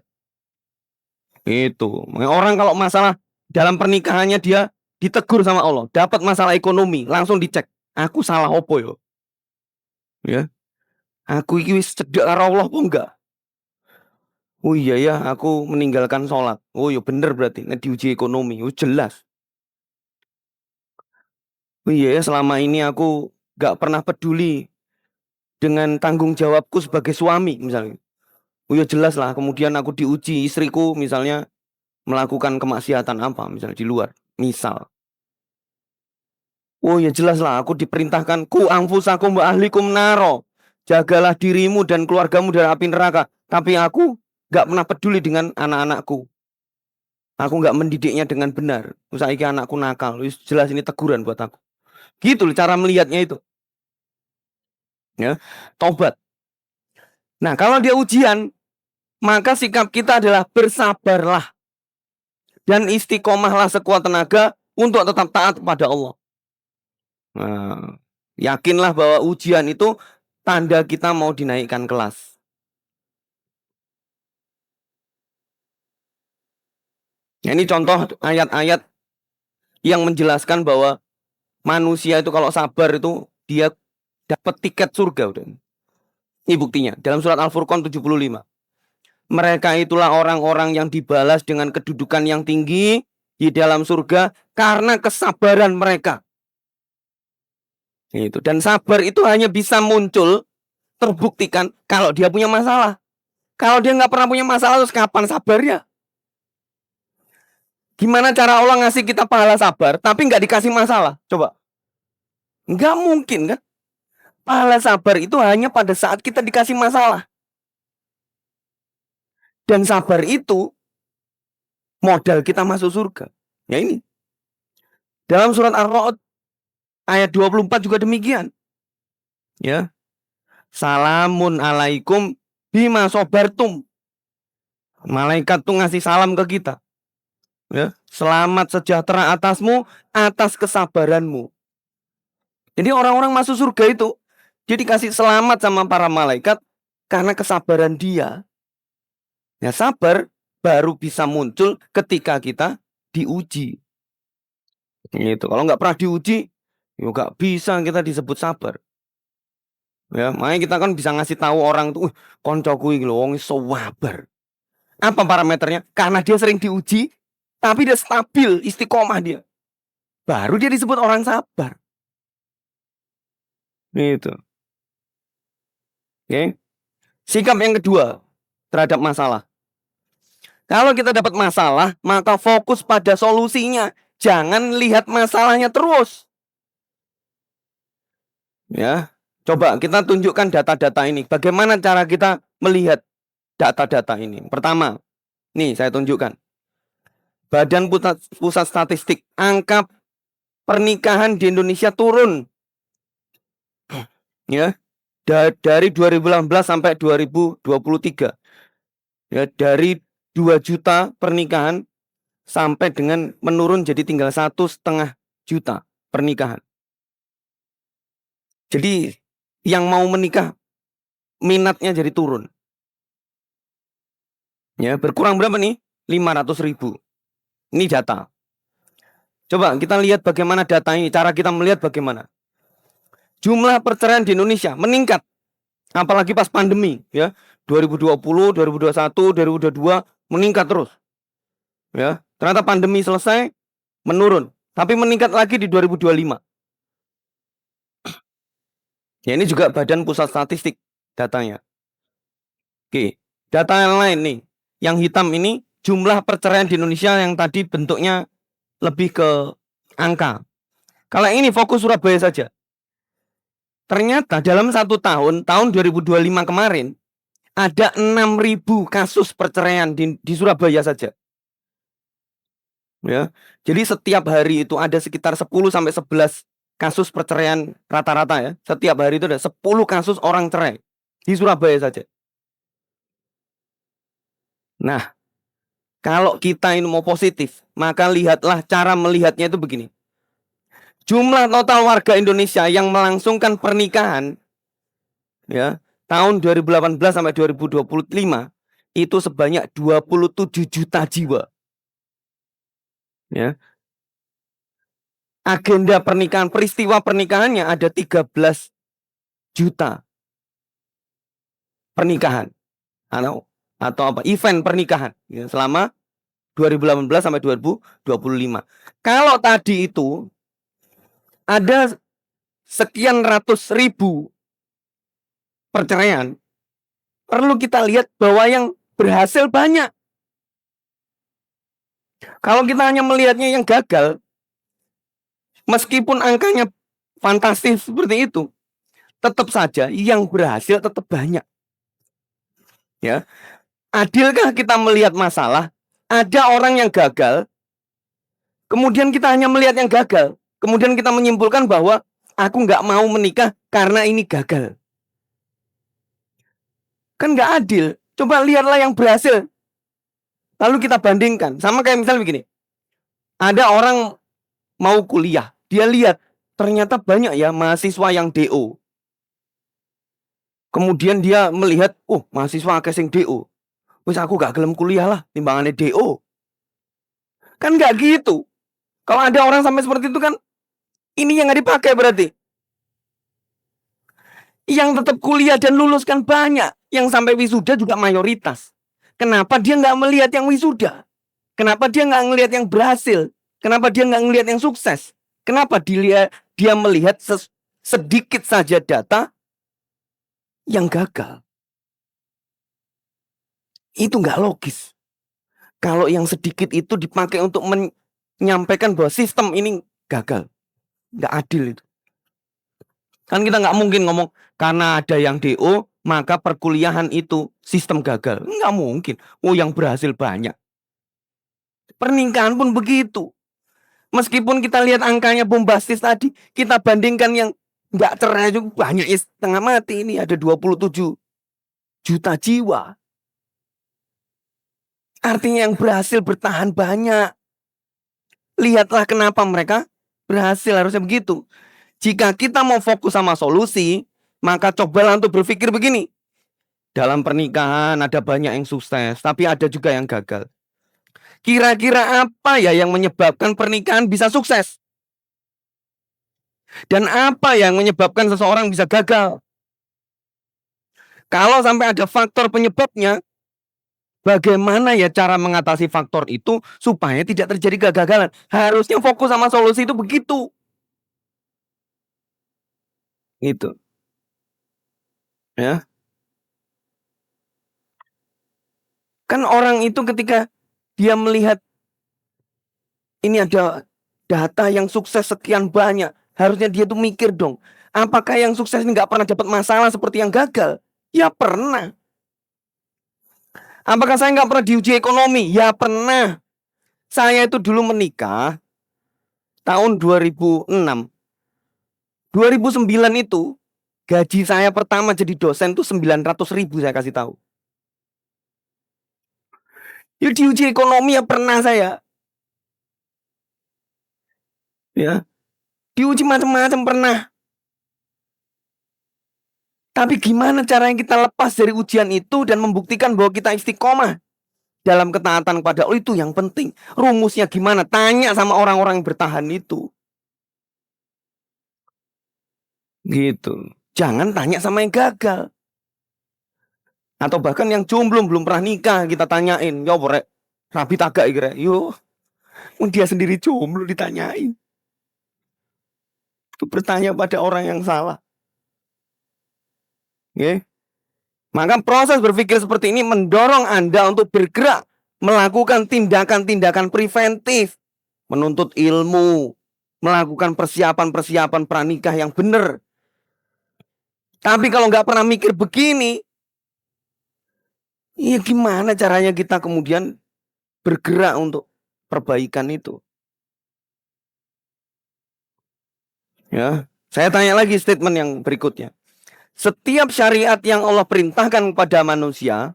Itu. Orang kalau masalah dalam pernikahannya dia ditegur sama Allah, dapat masalah ekonomi, langsung dicek, aku salah opo yo. Ya. Aku iki wis cedhek karo Allah apa enggak? Oh iya ya, aku meninggalkan sholat. Oh iya bener berarti, nek diuji ekonomi, oh jelas. Oh iya ya, selama ini aku gak pernah peduli dengan tanggung jawabku sebagai suami misalnya. Oh ya jelas lah, kemudian aku diuji istriku misalnya melakukan kemaksiatan apa misalnya di luar. Misal, oh ya jelas lah, aku diperintahkan ku anfusakum wa ahlikum naro. Jagalah dirimu dan keluargamu dari api neraka. Tapi aku gak pernah peduli dengan anak-anakku. Aku gak mendidiknya dengan benar. Saiki anakku nakal. Jelas ini teguran buat aku. Gitu loh cara melihatnya itu. Ya, tobat. Nah, kalau dia ujian, maka sikap kita adalah bersabarlah dan istiqomahlah sekuat tenaga untuk tetap taat kepada Allah. Nah, yakinlah bahwa ujian itu tanda kita mau dinaikkan kelas. Nah, ini contoh ayat-ayat yang menjelaskan bahwa manusia itu kalau sabar itu dia dapat tiket surga. Udah. Ini buktinya dalam surat Al-Furqan 75. Mereka itulah orang-orang yang dibalas dengan kedudukan yang tinggi di dalam surga karena kesabaran mereka. Itu. Dan sabar itu hanya bisa muncul, terbuktikan kalau dia punya masalah. Kalau dia nggak pernah punya masalah, terus kapan sabarnya? Gimana cara Allah ngasih kita pahala sabar, tapi nggak dikasih masalah? Coba. Nggak mungkin kan? Pahala sabar itu hanya pada saat kita dikasih masalah. Dan sabar itu modal kita masuk surga. Ya ini. Dalam surat Ar-Ra'd ayat 24 juga demikian. Ya. Salamun alaikum bima sobartum. Malaikat tuh ngasih salam ke kita. Ya. Selamat sejahtera atasmu atas kesabaranmu. Jadi orang-orang masuk surga itu dia dikasih selamat sama para malaikat karena kesabaran dia. Ya sabar baru bisa muncul ketika kita diuji. Gitu. Kalau nggak pernah diuji, ya nggak bisa kita disebut sabar. Ya, makanya kita kan bisa ngasih tahu orang tuh, koncoku iki lho wong sabar. Apa parameternya? Karena dia sering diuji, tapi dia stabil, istiqomah dia. Baru dia disebut orang sabar. Gitu. Oke. Sikap yang kedua terhadap masalah. Kalau kita dapat masalah, maka fokus pada solusinya. Jangan lihat masalahnya terus. Ya, coba kita tunjukkan data-data ini. Bagaimana cara kita melihat data-data ini? Pertama, nih saya tunjukkan. Badan Pusat Statistik, angka pernikahan di Indonesia turun. Ya, dari 2018 sampai 2023. Ya, dari 2 juta pernikahan sampai dengan menurun jadi tinggal 1,5 juta pernikahan. Jadi yang mau menikah minatnya jadi turun. Ya, berkurang berapa nih? 500.000. Ini data. Coba kita lihat bagaimana data ini, cara kita melihat bagaimana. Jumlah perceraian di Indonesia meningkat. Apalagi pas pandemi, ya. 2020, 2021, 2022 meningkat terus. Ya, ternyata pandemi selesai menurun, tapi meningkat lagi di 2025. Ya, ini juga Badan Pusat Statistik datanya. Oke, data yang lain nih. Yang hitam ini jumlah perceraian di Indonesia yang tadi bentuknya lebih ke angka. Kalau ini fokus Surabaya saja. Ternyata dalam 1 tahun 2025 kemarin, ada 6.000 kasus perceraian di Surabaya saja. Ya, jadi setiap hari itu ada sekitar 10 sampai 11 kasus perceraian rata-rata ya. Setiap hari itu ada 10 kasus orang cerai di Surabaya saja. Nah, kalau kita ini mau positif, maka lihatlah cara melihatnya itu begini. Jumlah total warga Indonesia yang melangsungkan pernikahan ya, tahun 2018 sampai 2025 itu sebanyak 27 juta jiwa. Ya. Agenda pernikahan, peristiwa pernikahannya ada 13 juta pernikahan atau apa event pernikahan ya, selama 2018 sampai 2025. Kalau tadi itu ada sekian ratus ribu perceraian, perlu kita lihat bahwa yang berhasil banyak. Kalau kita hanya melihatnya yang gagal, Meskipun angkanya fantastis seperti itu, tetap saja yang berhasil tetap banyak. Ya, adilkah kita melihat masalah? Ada orang yang gagal, kemudian kita hanya melihat yang gagal, kemudian kita menyimpulkan bahwa aku nggak mau menikah karena ini gagal. Kan nggak adil. Coba lihatlah yang berhasil. Lalu kita bandingkan. Sama kayak misalnya begini. Ada orang mau kuliah. Dia lihat ternyata banyak ya mahasiswa yang DO. Kemudian dia melihat, oh mahasiswa akeh sing DO. Wis aku gak gelem kuliah lah timbangannya DO. Kan nggak gitu. Kalau ada orang sampai seperti itu kan ini yang nggak dipakai berarti. Yang tetap kuliah dan lulus kan banyak. Yang sampai wisuda juga mayoritas. Kenapa dia nggak melihat yang wisuda? Kenapa dia nggak melihat yang berhasil? Kenapa dia nggak melihat yang sukses? Kenapa dia melihat sedikit saja data yang gagal? Itu nggak logis. Kalau yang sedikit itu dipakai untuk menyampaikan bahwa sistem ini gagal. Nggak adil itu. Kan kita nggak mungkin ngomong karena ada yang DO maka perkuliahan itu sistem gagal. Nggak mungkin. Oh yang berhasil banyak. Pernikahan pun begitu. Meskipun kita lihat angkanya bombastis tadi, kita bandingkan yang nggak cerai juga banyak ya setengah mati. Ini ada 27 juta jiwa. Artinya yang berhasil bertahan banyak. Lihatlah kenapa mereka berhasil, harusnya begitu. Jika kita mau fokus sama solusi, maka cobalah untuk berpikir begini. Dalam pernikahan ada banyak yang sukses, tapi ada juga yang gagal. Kira-kira apa ya yang menyebabkan pernikahan bisa sukses? Dan apa yang menyebabkan seseorang bisa gagal? Kalau sampai ada faktor penyebabnya, bagaimana ya cara mengatasi faktor itu supaya tidak terjadi kegagalan? Harusnya fokus sama solusi itu begitu. Gitu. Ya. Kan orang itu ketika dia melihat ini ada data yang sukses sekian banyak, harusnya dia tuh mikir dong, apakah yang sukses ini nggak pernah dapat masalah seperti yang gagal? Ya pernah. Apakah saya nggak pernah diuji ekonomi? Ya pernah. Saya itu dulu menikah tahun 2006. 2009 itu gaji saya pertama jadi dosen tuh 900.000 saya kasih tahu. Ya diuji ekonomi ya pernah saya. Ya, diuji macam-macam pernah. Tapi gimana caranya kita lepas dari ujian itu dan membuktikan bahwa kita istiqomah dalam ketaatan kepada Allah, itu yang penting. Rumusnya gimana? Tanya sama orang-orang yang bertahan itu. Gitu. Jangan tanya sama yang gagal. Atau bahkan yang jomblo belum pernah nikah kita tanyain, "Yo, rek, rabi tagak iki rek." Yo, dia sendiri jomblo ditanyain. Itu bertanya pada orang yang salah. Oke. Maka proses berpikir seperti ini mendorong Anda untuk bergerak melakukan tindakan-tindakan preventif, menuntut ilmu, melakukan persiapan-persiapan pranikah yang benar. Tapi kalau nggak pernah mikir begini, ya gimana caranya kita kemudian bergerak untuk perbaikan itu? Ya, saya tanya lagi statement yang berikutnya. Setiap syariat yang Allah perintahkan kepada manusia,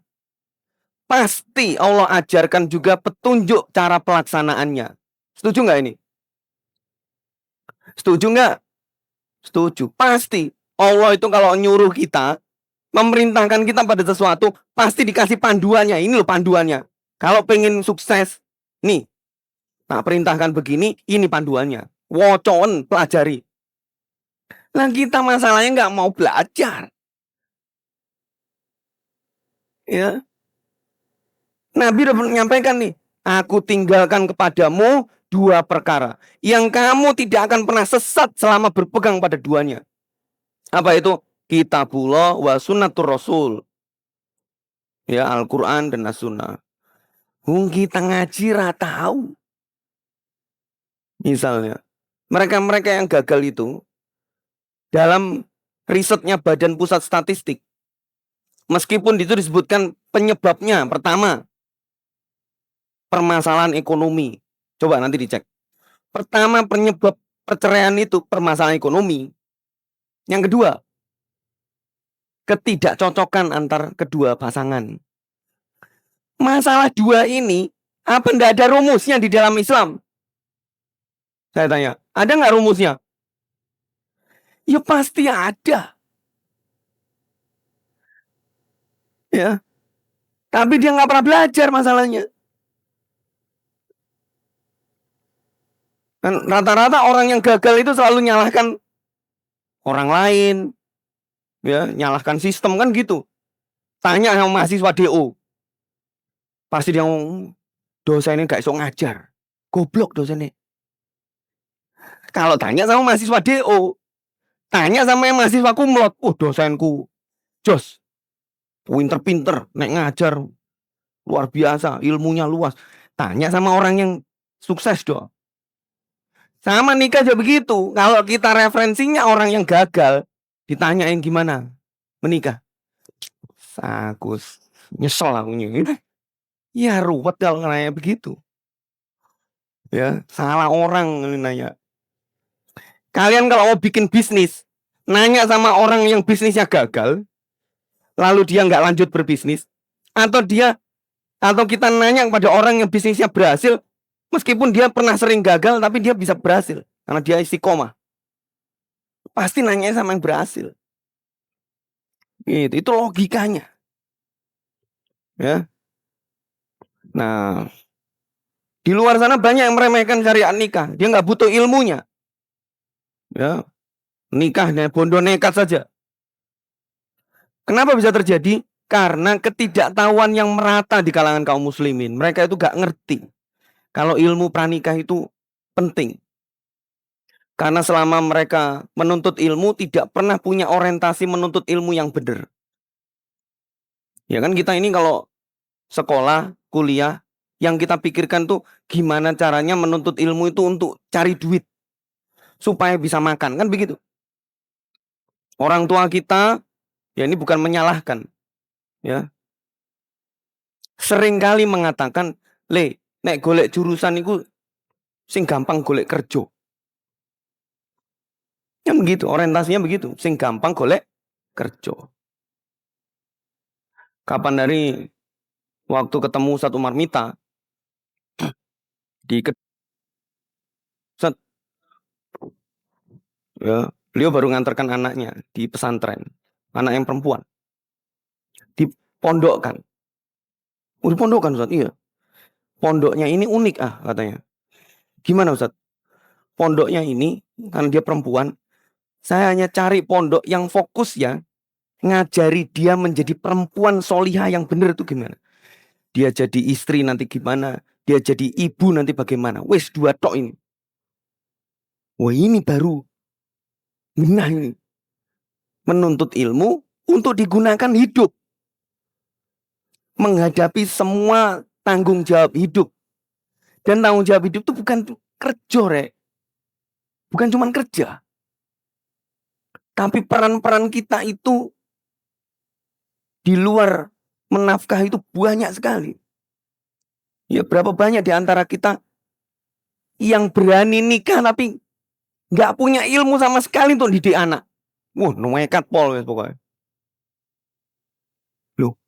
pasti Allah ajarkan juga petunjuk cara pelaksanaannya. Setuju nggak ini? Setuju nggak? Setuju. Pasti. Allah itu kalau nyuruh kita, memerintahkan kita pada sesuatu, pasti dikasih panduannya. Ini loh panduannya. Kalau pengen sukses, nih, tak perintahkan begini, ini panduannya. Wocon, pelajari. Nah kita masalahnya nggak mau belajar. Ya, Nabi udah menyampaikan nih, aku tinggalkan kepadamu dua perkara yang kamu tidak akan pernah sesat selama berpegang pada duanya. Apa itu? Kitabullah wa sunnatur rasul. Ya, Al-Quran dan As-Sunnah. Kita ngaji tahu. Misalnya, Mereka-mereka yang gagal itu dalam risetnya Badan Pusat Statistik, meskipun itu disebutkan penyebabnya pertama permasalahan ekonomi. Coba nanti dicek. Pertama penyebab perceraian itu permasalahan ekonomi. Yang kedua, ketidakcocokan antar kedua pasangan. Masalah dua ini, apa enggak ada rumusnya di dalam Islam? Saya tanya, ada nggak rumusnya? Ya pasti ada. Ya, tapi dia nggak pernah belajar masalahnya. Dan rata-rata orang yang gagal itu selalu nyalahkan orang lain, ya, nyalahkan sistem kan gitu. Tanya sama mahasiswa DO, pasti dia ngomong dosennya gak iso ngajar, goblok dosennya. Kalau tanya sama mahasiswa DO, tanya sama yang mahasiswa kumlot, dosenku jos, pinter-pinter, nek ngajar luar biasa, ilmunya luas. Tanya sama orang yang sukses dong. Sama nikah juga begitu. Kalau kita referensinya orang yang gagal, ditanyain gimana menikah, sakus nyesel aku nih. Ya ruwet kalau nanya begitu. Ya, salah orang nanya. Kalian kalau mau bikin bisnis, nanya sama orang yang bisnisnya gagal, lalu dia nggak lanjut berbisnis, atau kita nanya kepada orang yang bisnisnya berhasil, meskipun dia pernah sering gagal, tapi dia bisa berhasil karena dia istiqomah. Pasti nanya sama yang berhasil. Itu logikanya. Ya. Nah, di luar sana banyak yang meremehkan syariat nikah. Dia nggak butuh ilmunya. Ya, nikahnya bondo nekat saja. Kenapa bisa terjadi? Karena ketidaktahuan yang merata di kalangan kaum muslimin. Mereka itu gak ngerti kalau ilmu pranikah itu penting. Karena selama mereka menuntut ilmu tidak pernah punya orientasi menuntut ilmu yang benar. Ya kan kita ini kalau sekolah, kuliah, yang kita pikirkan tuh gimana caranya menuntut ilmu itu untuk cari duit supaya bisa makan, kan begitu. Orang tua kita, ya ini bukan menyalahkan, ya, seringkali mengatakan, nek golek jurusan itu sing gampang golek kerja. Ya begitu, orientasinya begitu, sing gampang golek kerja. Kapan dari waktu ketemu Ustadz Umar Mita di Ustadz, ya, beliau baru ngantarkan anaknya di pesantren, anak yang perempuan, dipondokkan. Dipondokkan Ustadz, iya. Pondoknya ini unik katanya. Gimana Ustadz? Pondoknya ini, karena dia perempuan, saya hanya cari pondok yang fokus ya, ngajari dia menjadi perempuan solihah yang benar itu gimana. Dia jadi istri nanti gimana, dia jadi ibu nanti bagaimana. Wes 2 tok ini. Wah ini baru. Nah ini. Menuntut ilmu untuk digunakan hidup. Menghadapi semua tanggung jawab hidup. Dan tanggung jawab hidup itu bukan kerja, Rek. Bukan cuma kerja. Tapi peran-peran kita itu di luar menafkah itu banyak sekali. Ya berapa banyak di antara kita yang berani nikah tapi nggak punya ilmu sama sekali untuk didik anak. Wah, nekat pol pokoknya. Loh,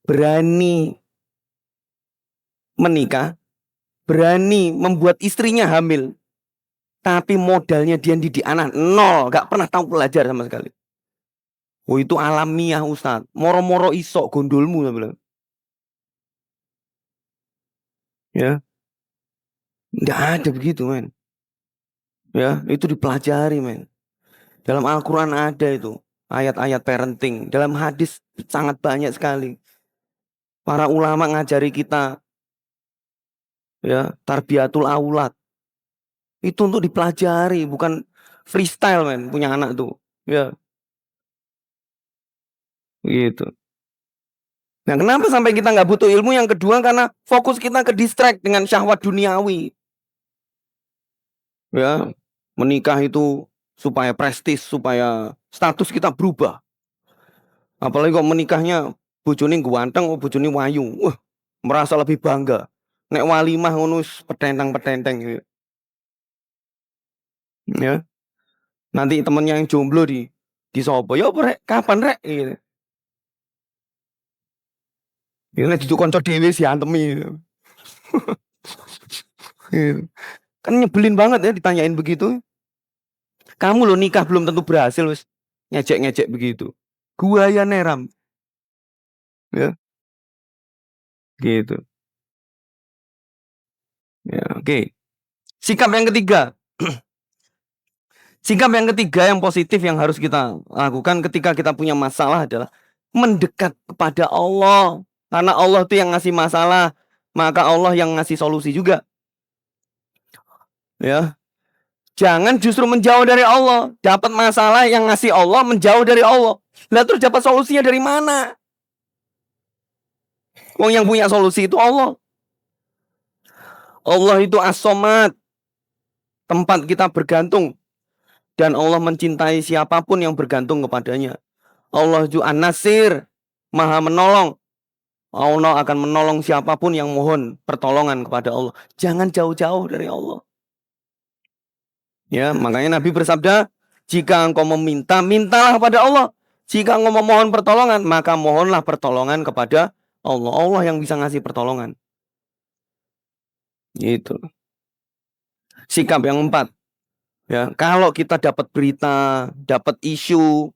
berani menikah, berani membuat istrinya hamil, tapi modalnya dia didik anak nol, nggak pernah tahu belajar sama sekali. Oh itu alamiah Ustadz, moro-moro isok gondolmu bilang. Ya, nggak ada begitu men. Ya, itu dipelajari men. Dalam Al-Quran ada itu ayat-ayat parenting. Dalam hadis sangat banyak sekali. Para ulama ngajari kita, ya, tarbiyatul aulad. Itu untuk dipelajari, bukan freestyle men punya anak tuh. Ya, gitu. Nah, kenapa sampai kita nggak butuh ilmu? Yang kedua karena fokus kita ke distract dengan syahwat duniawi. Ya, Menikah itu supaya prestis, supaya status kita berubah. Apalagi kok menikahnya bojone ganteng, oh bojone wayu. Wah, merasa lebih bangga. Nek walimah ngono petentang-petenteng gitu. Ya. Nanti temennya yang jomblo di sopo. Ya apa rek? Kapan rek? Gitu. Ya nek dijuk kanca dhewe sih antemi. Gitu. Kan nyebelin banget ya ditanyain begitu. Kamu lo nikah belum tentu berhasil wis ngejek-ngejek begitu. Gua ya neram. Ya, gitu. Ya, oke. Sikap yang ketiga. Sikap yang ketiga yang positif yang harus kita lakukan ketika kita punya masalah adalah mendekat kepada Allah. Karena Allah itu yang ngasih masalah, maka Allah yang ngasih solusi juga. Ya, jangan justru menjauh dari Allah. Dapat masalah yang ngasih Allah, menjauh dari Allah. Lah terus dapat solusinya dari mana? Wong yang punya solusi itu Allah. Allah itu as-somad, tempat kita bergantung. Dan Allah mencintai siapapun yang bergantung kepadanya. Allah itu an-nasir, maha menolong. Allah akan menolong siapapun yang mohon pertolongan kepada Allah. Jangan jauh-jauh dari Allah. Ya, makanya Nabi bersabda, jika engkau meminta, mintalah kepada Allah. Jika engkau memohon pertolongan, maka mohonlah pertolongan kepada Allah. Allah yang bisa ngasih pertolongan. Gitu. Sikap yang empat. Ya, kalau kita dapat berita, dapat isu,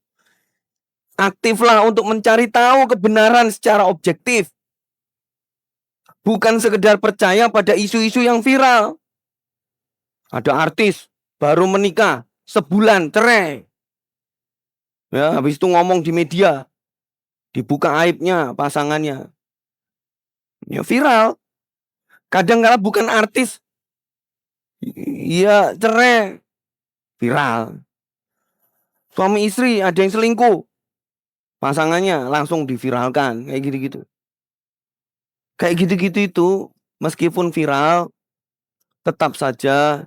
aktiflah untuk mencari tahu kebenaran secara objektif. Bukan sekedar percaya pada isu-isu yang viral. Ada artis baru menikah, sebulan cerai. Ya, habis itu ngomong di media, dibuka aibnya pasangannya. Ya viral. Kadang-kala bukan artis, ya cerai, viral. Suami istri ada yang selingkuh, pasangannya langsung diviralkan, kayak gitu-gitu. Kayak gitu-gitu itu, meskipun viral, tetap saja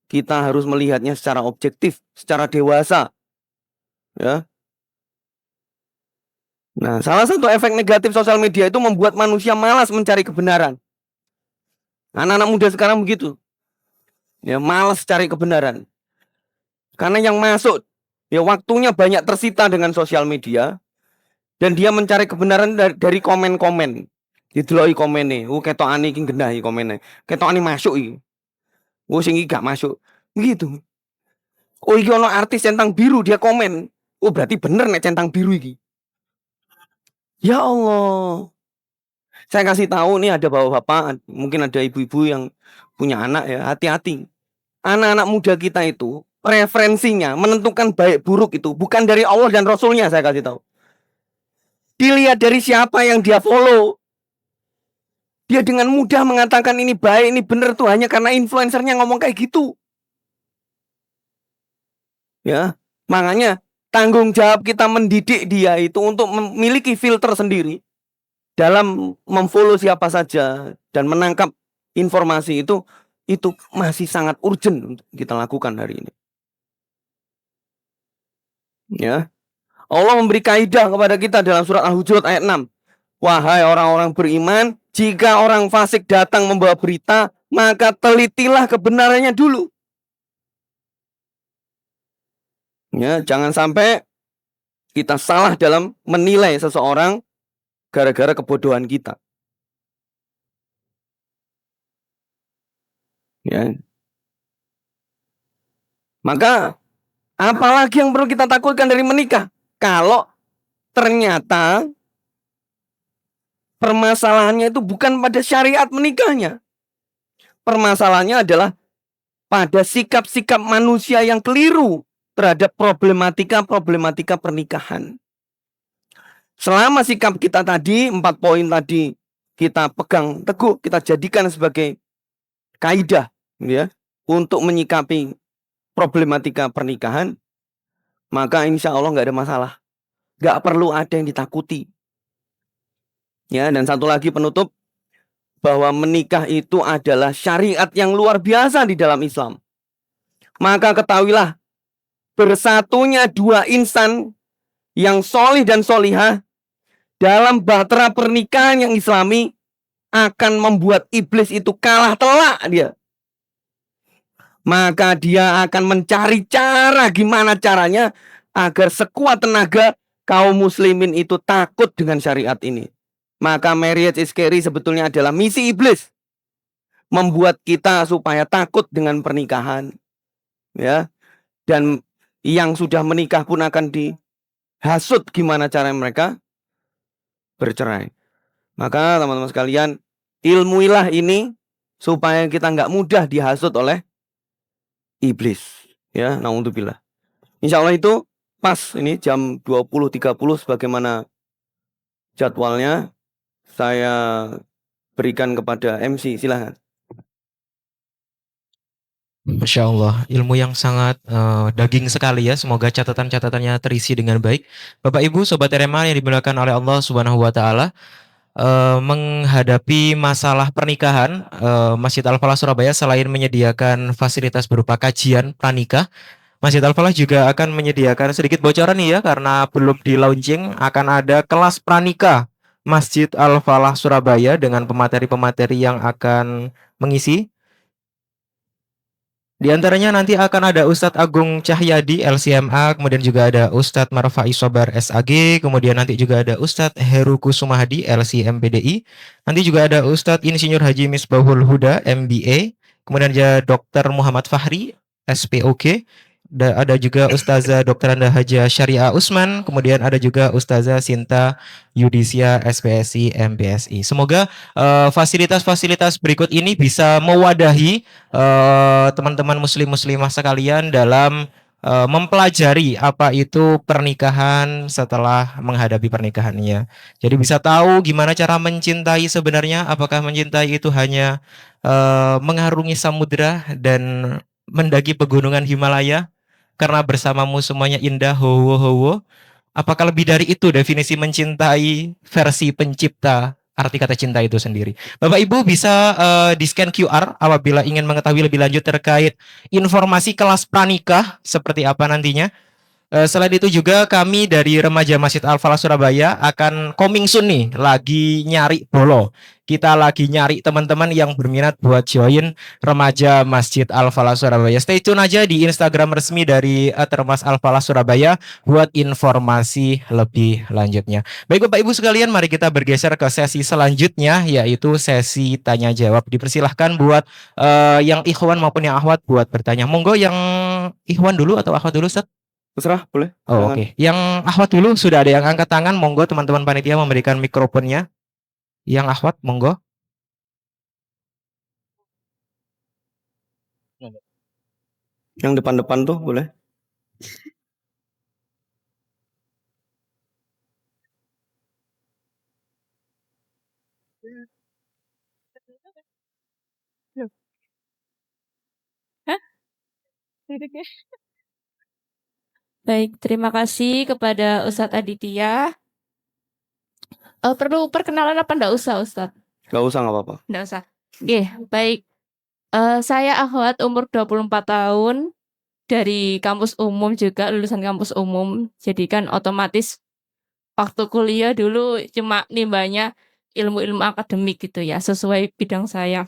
kita harus melihatnya secara objektif, secara dewasa. Ya. Nah, salah satu efek negatif sosial media itu membuat manusia malas mencari kebenaran. Anak-anak muda sekarang begitu. Ya, malas cari kebenaran. Karena yang masuk, ya waktunya banyak tersita dengan sosial media. Dan dia mencari kebenaran dari komen-komen. Dideloi komennya. Ketokane iki gendah iki komennya. Ketokane masuk iki. Sing iki gak masuk. Begitu. Iki ono artis centang biru dia komen. Berarti bener nek centang biru iki. Ya Allah. Saya kasih tahu nih ada bapak-bapak, mungkin ada ibu-ibu yang punya anak ya, hati-hati. Anak-anak muda kita itu preferensinya menentukan baik buruk itu bukan dari Allah dan Rasulnya, saya kasih tahu. Dilihat dari siapa yang dia follow. Dia dengan mudah mengatakan ini baik, ini benar tuh hanya karena influencernya ngomong kayak gitu. Ya, makanya tanggung jawab kita mendidik dia itu untuk memiliki filter sendiri dalam memfollow siapa saja dan menangkap informasi itu masih sangat urgent untuk kita lakukan hari ini. Ya. Allah memberi kaidah kepada kita dalam surat Al-Hujurat ayat 6. Wahai orang-orang beriman, jika orang fasik datang membawa berita, maka telitilah kebenarannya dulu. Ya, jangan sampai kita salah dalam menilai seseorang gara-gara kebodohan kita. Ya. Maka apalagi yang perlu kita takutkan dari menikah? Kalau ternyata permasalahannya itu bukan pada syariat menikahnya. Permasalahannya adalah pada sikap-sikap manusia yang keliru terhadap problematika pernikahan. Selama sikap kita tadi, 4 poin tadi kita pegang teguh, kita jadikan sebagai kaidah ya, untuk menyikapi problematika pernikahan, maka insya Allah nggak ada masalah. Nggak perlu ada yang ditakuti. Ya, dan satu lagi penutup, bahwa menikah itu adalah syariat yang luar biasa di dalam Islam. Maka ketahuilah, bersatunya dua insan yang solih dan solihah dalam bahtera pernikahan yang islami akan membuat iblis itu kalah telak dia. Maka dia akan mencari cara gimana caranya agar sekuat tenaga kaum muslimin itu takut dengan syariat ini. Maka marriage is scary sebetulnya adalah misi iblis, membuat kita supaya takut dengan pernikahan, ya. Dan yang sudah menikah pun akan dihasut gimana cara mereka bercerai. Maka teman-teman sekalian, ilmuilah ini supaya kita nggak mudah dihasut oleh iblis, ya. Naudzubillah. Insya Allah itu pas ini jam 20.30 sebagaimana jadwalnya. Saya berikan kepada MC, silahkan. Masya Allah, ilmu yang sangat daging sekali ya. Semoga catatan-catatannya terisi dengan baik. Bapak Ibu, Sobat RMA yang dimuliakan oleh Allah Subhanahu Wa Taala, menghadapi masalah pernikahan, Masjid Al-Falah Surabaya selain menyediakan fasilitas berupa kajian pranikah, Masjid Al-Falah juga akan menyediakan sedikit bocoran nih ya, karena belum di launching, akan ada kelas pranikah Masjid Al-Falah Surabaya dengan pemateri-pemateri yang akan mengisi. Di antaranya nanti akan ada Ustadz Agung Cahyadi LCMA, kemudian juga ada Ustadz Marfai Sobar SAG, kemudian nanti juga ada Ustadz Heru Kusumahdi LCMPDI, nanti juga ada Ustadz Insinyur Haji Misbahul Huda MBA, kemudian ada Dr. Muhammad Fahri SPOK, ada juga Ustazah Dr. Anda Haja Syariah Usman, kemudian ada juga Ustazah Sinta Yudisia SPSI MPSI. Semoga fasilitas-fasilitas berikut ini bisa mewadahi teman-teman muslim-muslimah sekalian dalam mempelajari apa itu pernikahan setelah menghadapi pernikahannya. Jadi bisa tahu gimana cara mencintai sebenarnya, apakah mencintai itu hanya mengarungi samudra dan mendaki pegunungan Himalaya karena bersamamu semuanya indah howo. Apakah lebih dari itu definisi mencintai versi pencipta arti kata cinta itu sendiri? Bapak Ibu bisa di-scan QR apabila ingin mengetahui lebih lanjut terkait informasi kelas pranikah seperti apa nantinya. Selain itu juga kami dari Remaja Masjid Al-Falah Surabaya akan coming soon nih, lagi nyari bolo. Kita lagi nyari teman-teman yang berminat buat join Remaja Masjid Al-Falah Surabaya. Stay tune aja di Instagram resmi dari Termas Al-Falah Surabaya buat informasi lebih lanjutnya. Baik Bapak Ibu sekalian, mari kita bergeser ke sesi selanjutnya, yaitu sesi tanya jawab. Dipersilahkan buat yang ikhwan maupun yang akhwat buat bertanya. Monggo yang ikhwan dulu atau akhwat dulu, Ustaz? Terserah, boleh. Oh, oke. Yang akhwat dulu, sudah ada yang angkat tangan, monggo teman-teman panitia memberikan mikrofonnya. Yang akhwat, monggo. Yang depan-depan tuh boleh. Baik, terima kasih kepada Ustadz Aditya. Perlu perkenalan apa enggak usah, Ustadz? Gak usah, gak apa-apa. Enggak usah. Oke, baik. Saya Akhwat, umur 24 tahun, dari kampus umum juga, lulusan kampus umum. Jadi kan otomatis waktu kuliah dulu cuma nimbanya ilmu-ilmu akademik gitu ya, sesuai bidang saya.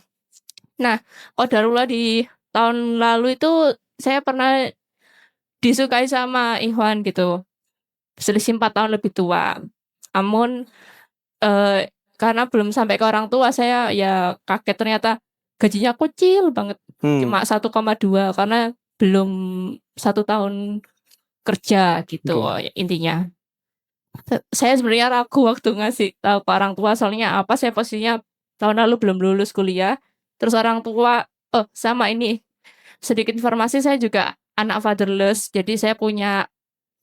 Nah, qadarullah di tahun lalu itu saya pernah disukai sama Ikhwan gitu. Selisih 4 tahun lebih tua. Namun karena belum sampai ke orang tua, saya ya kaget ternyata gajinya kecil banget. Cuma 1,2 karena belum 1 tahun kerja gitu intinya. Saya sebenarnya ragu waktu ngasih tahu ke orang tua, soalnya apa, saya posisinya tahun lalu belum lulus kuliah. Terus orang tua, sama ini, sedikit informasi, saya juga anak fatherless. Jadi saya punya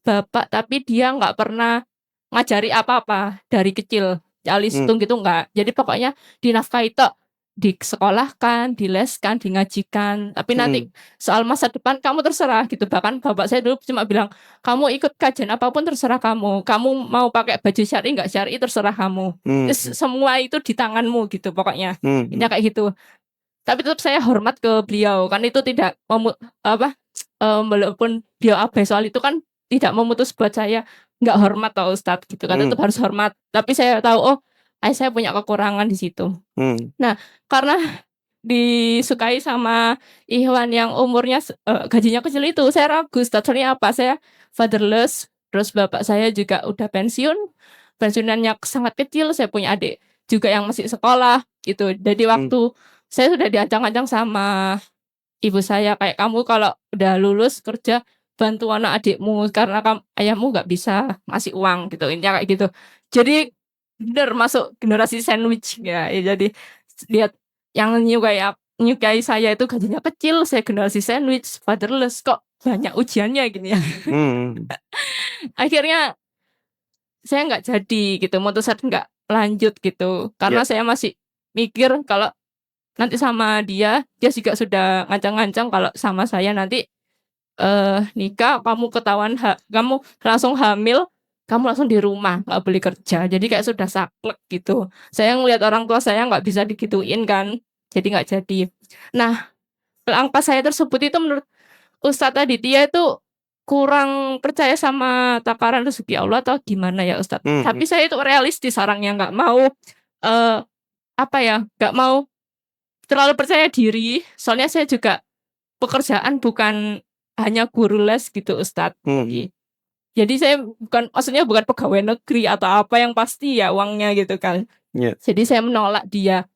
bapak tapi dia nggak pernah ngajari apa-apa dari kecil. Alistung gitu enggak. Jadi pokoknya dinafkahi tok, disekolahkan, dileskan, dingajikan. Tapi nanti soal masa depan kamu terserah gitu. Bahkan bapak saya dulu cuma bilang, "Kamu ikut kajian apapun terserah kamu. Kamu mau pakai baju syar'i enggak syar'i terserah kamu. Semua itu di tanganmu," gitu pokoknya. Intinya kayak gitu. Tapi tetap saya hormat ke beliau, kan itu tidak walaupun dia abai soal itu kan tidak memutus buat saya nggak hormat toh Ustadz gitu kan, tetap harus hormat. Tapi saya tahu, oh saya punya kekurangan di situ. Nah, karena disukai sama Ikhwan yang umurnya gajinya kecil itu, saya ragu Ustadz, soalnya apa, saya fatherless, terus bapak saya juga udah pensiunannya sangat kecil, saya punya adik juga yang masih sekolah gitu. Jadi waktu saya sudah diancang-ancang sama ibu saya, kayak kamu kalau udah lulus kerja bantu anak adikmu karena ayahmu nggak bisa ngasih uang gitu, intinya kayak gitu. Jadi bener masuk generasi sandwich ya. Jadi lihat yang nyukai saya itu gajinya kecil, saya generasi sandwich, fatherless, kok banyak ujiannya gini ya. Akhirnya saya nggak jadi gitu, mutusin nggak lanjut gitu, karena saya masih mikir kalau nanti sama dia juga sudah ngancang-ngancang kalau sama saya nanti nikah kamu ketahuan kamu langsung hamil, kamu langsung di rumah nggak boleh kerja. Jadi kayak sudah saklek gitu. Saya ngelihat orang tua saya nggak bisa digituin kan, jadi nggak jadi. Nah, langkah saya tersebut itu menurut Ustadz Aditya itu kurang percaya sama takaran rezeki Allah atau gimana ya Ustadz? Tapi saya itu realistis orangnya, nggak mau nggak mau terlalu percaya diri. Soalnya saya juga pekerjaan bukan hanya guru les gitu Ustadz. Jadi saya maksudnya bukan pegawai negeri atau apa yang pasti ya uangnya gitu kan. Jadi saya menolak dia.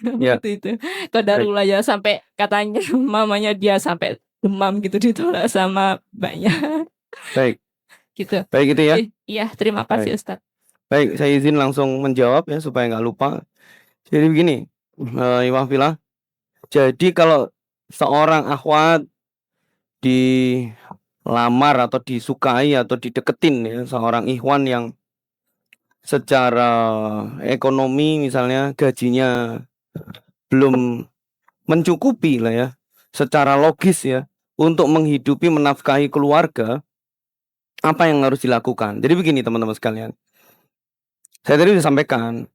Waktu itu qadarullah ya, sampai katanya mamanya dia sampai demam gitu ditolak sama mbaknya. Baik. Gitu. Baik itu ya. Iya, terima kasih Ustadz. Baik, saya izin langsung menjawab ya supaya nggak lupa. Jadi begini, Iwafila. Jadi kalau seorang akhwat dilamar atau disukai atau dideketin ya seorang ikhwan yang secara ekonomi misalnya gajinya belum mencukupi lah ya, secara logis ya, untuk menghidupi menafkahi keluarga, apa yang harus dilakukan? Jadi begini teman-teman sekalian, saya tadi sudah sampaikan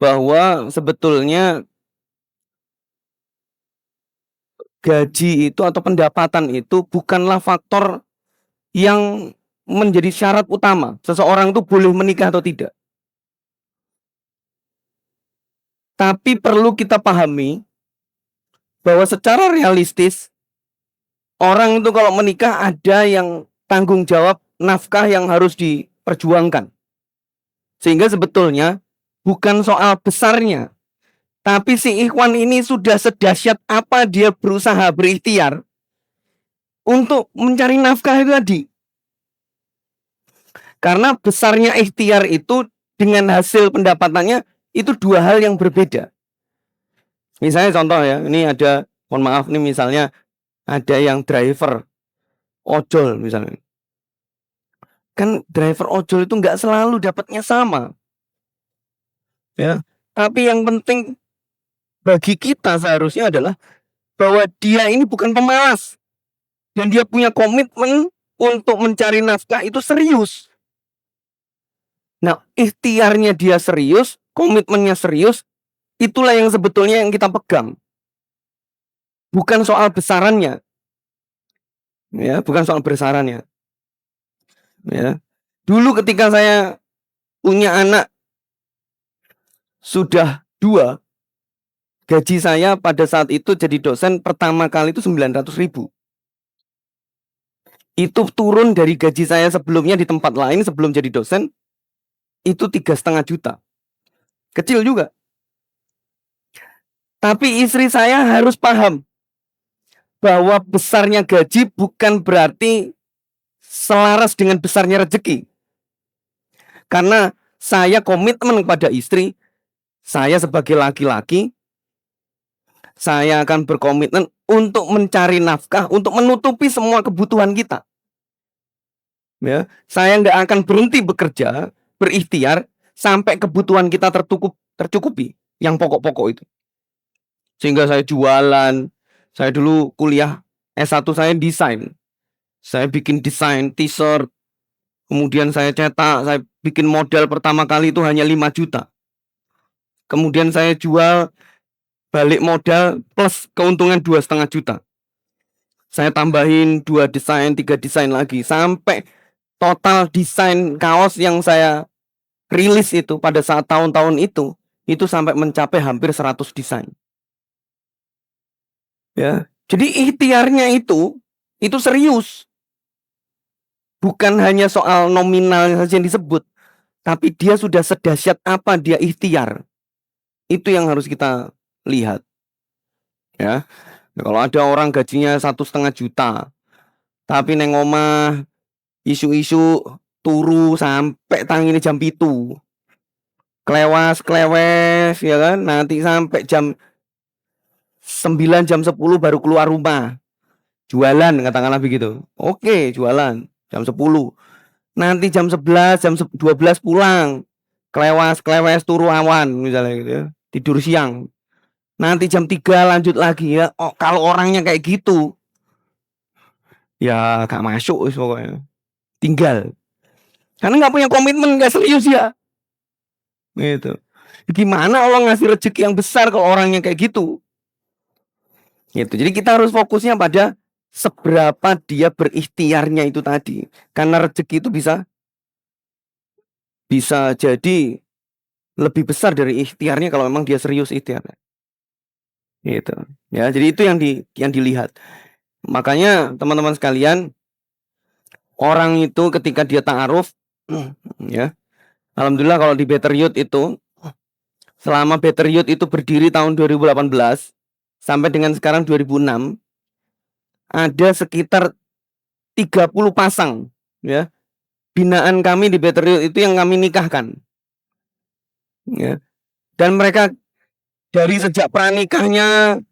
bahwa sebetulnya gaji itu atau pendapatan itu bukanlah faktor yang menjadi syarat utama seseorang itu boleh menikah atau tidak. Tapi perlu kita pahami bahwa secara realistis orang itu kalau menikah ada yang tanggung jawab nafkah yang harus diperjuangkan. Sehingga sebetulnya bukan soal besarnya, tapi si ikhwan ini sudah sedahsyat apa dia berusaha berikhtiar untuk mencari nafkah itu tadi. Karena besarnya ikhtiar itu dengan hasil pendapatannya itu dua hal yang berbeda. Misalnya contoh ya, ini ada, mohon maaf nih, misalnya ada yang driver ojol misalnya. Kan driver ojol itu nggak selalu dapatnya sama. Ya, tapi yang penting bagi kita seharusnya adalah bahwa dia ini bukan pemalas dan dia punya komitmen untuk mencari nafkah itu serius. Nah, ikhtiarnya dia serius, komitmennya serius, itulah yang sebetulnya yang kita pegang. Bukan soal besarannya. Ya, bukan soal besarannya. Ya. Dulu ketika saya punya anak sudah 2, gaji saya pada saat itu jadi dosen pertama kali itu 900.000. Itu turun dari gaji saya sebelumnya di tempat lain sebelum jadi dosen itu 3,5 juta. Kecil juga. Tapi istri saya harus paham bahwa besarnya gaji bukan berarti selaras dengan besarnya rezeki. Karena saya komitmen kepada istri, saya sebagai laki-laki, saya akan berkomitmen untuk mencari nafkah, untuk menutupi semua kebutuhan kita. Ya, saya nggak akan berhenti bekerja, berikhtiar sampai kebutuhan kita tercukupi, yang pokok-pokok itu. Sehingga saya jualan. Saya dulu kuliah S1 saya desain. Saya bikin desain t-shirt. Kemudian saya cetak, saya bikin model pertama kali itu hanya 5 juta. Kemudian saya jual balik modal plus keuntungan 2,5 juta. Saya tambahin 2 desain, 3 desain lagi sampai total desain kaos yang saya rilis itu pada saat tahun-tahun itu sampai mencapai hampir 100 desain. Ya. Jadi ikhtiarnya itu serius. Bukan hanya soal nominal saja yang disebut, tapi dia sudah sedahsyat apa dia ikhtiar. Itu yang harus kita lihat. Ya. Kalau ada orang gajinya 1,5 juta, tapi neng omah isu-isu turu sampai tangine jam 7. Klewes ya kan, nanti sampai jam 9 jam 10 baru keluar rumah. Jualan katakanlah begitu. Oke, jualan jam 10. Nanti jam 11, jam 12 pulang. Klewes turu awan misalnya gitu ya. Tidur siang. Nanti jam 3 lanjut lagi ya. Oh, kalau orangnya kayak gitu ya gak masuk pokoknya. Tinggal. Karena gak punya komitmen, gak serius ya. Gitu. Gimana Allah ngasih rezeki yang besar kalau orangnya kayak gitu? Gitu. Jadi kita harus fokusnya pada seberapa dia berikhtiarnya itu tadi. Karena rezeki itu bisa jadi lebih besar dari ikhtiarnya kalau memang dia serius ikhtiarnya. Gitu. Ya, jadi itu yang dilihat. Makanya teman-teman sekalian, orang itu ketika dia ta'aruf ya. Alhamdulillah kalau di Better Youth itu selama Better Youth itu berdiri tahun 2018 sampai dengan sekarang 2006 ada sekitar 30 pasang ya. Binaan kami di Better Youth itu yang kami nikahkan. Ya. Dan mereka dari sejak pranikahnya,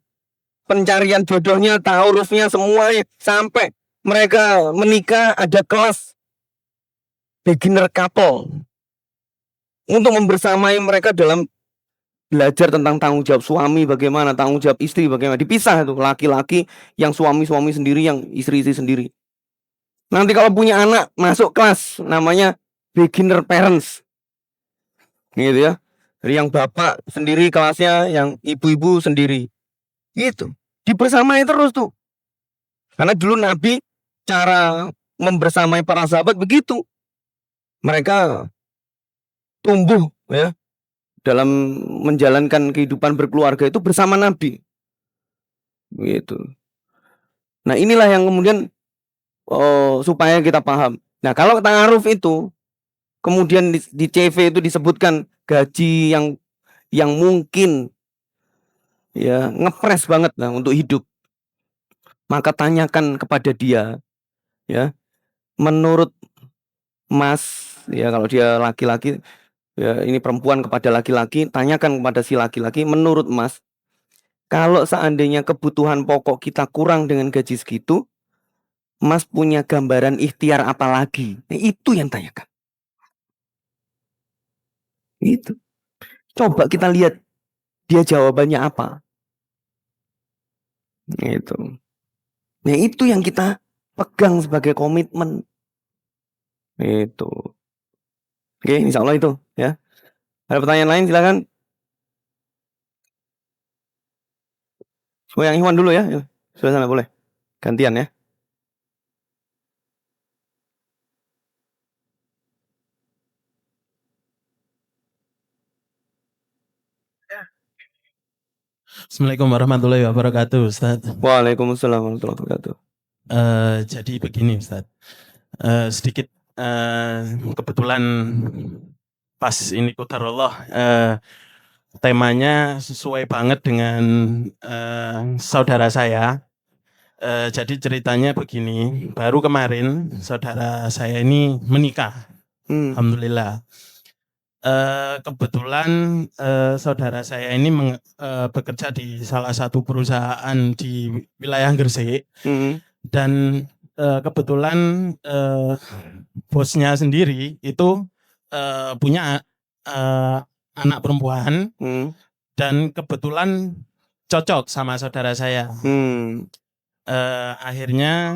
pencarian jodohnya, ta'arufnya semuanya sampai mereka menikah ada kelas beginner couple untuk membersamai mereka dalam belajar tentang tanggung jawab suami bagaimana, tanggung jawab istri bagaimana. Dipisah itu, laki-laki yang suami sendiri, yang istri sendiri. Nanti kalau punya anak masuk kelas namanya beginner parents. Gitu ya. Jadi yang bapak sendiri kelasnya, yang ibu-ibu sendiri. Gitu. Dibersamai terus tuh. Karena dulu Nabi cara membersamai para sahabat begitu. Mereka tumbuh ya dalam menjalankan kehidupan berkeluarga itu bersama Nabi. Gitu. Nah, inilah yang kemudian supaya kita paham. Nah, kalau ta'aruf itu kemudian di CV itu disebutkan gaji yang mungkin ya ngepres banget lah untuk hidup. Maka tanyakan kepada dia ya. Menurut Mas ya, kalau dia laki-laki ya, ini perempuan kepada laki-laki, tanyakan kepada si laki-laki, menurut Mas, kalau seandainya kebutuhan pokok kita kurang dengan gaji segitu, Mas punya gambaran ikhtiar apa lagi? Nah, itu yang tanyakan. Itu. Coba kita lihat dia jawabannya apa. Itu. Nah, itu yang kita pegang sebagai komitmen. Itu. Oke, insya Allah itu ya. Ada pertanyaan lain silakan. Yang Ikhwan dulu ya. Sudah sana boleh. Gantian ya. Assalamualaikum warahmatullahi wabarakatuh, Ustaz. Waalaikumsalam warahmatullahi wabarakatuh. Jadi begini, Ustaz. Sedikit kebetulan pas ini qadarullah temanya sesuai banget dengan saudara saya. Jadi ceritanya begini, baru kemarin saudara saya ini menikah. Alhamdulillah. Kebetulan saudara saya ini bekerja di salah satu perusahaan di wilayah Gresik. Dan kebetulan bosnya sendiri itu punya anak perempuan. Dan kebetulan cocok sama saudara saya. Akhirnya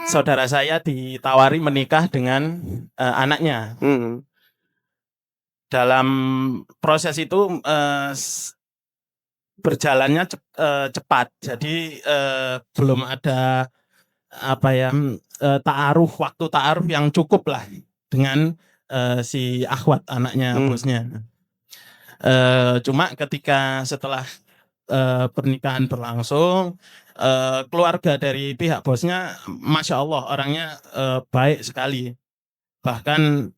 saudara saya ditawari menikah dengan anaknya. Dalam proses itu berjalannya cepat. Jadi belum ada apa ya waktu ta'aruf yang cukup lah dengan si akhwat anaknya bosnya. Cuma ketika setelah pernikahan berlangsung, keluarga dari pihak bosnya, masya Allah orangnya baik sekali. Bahkan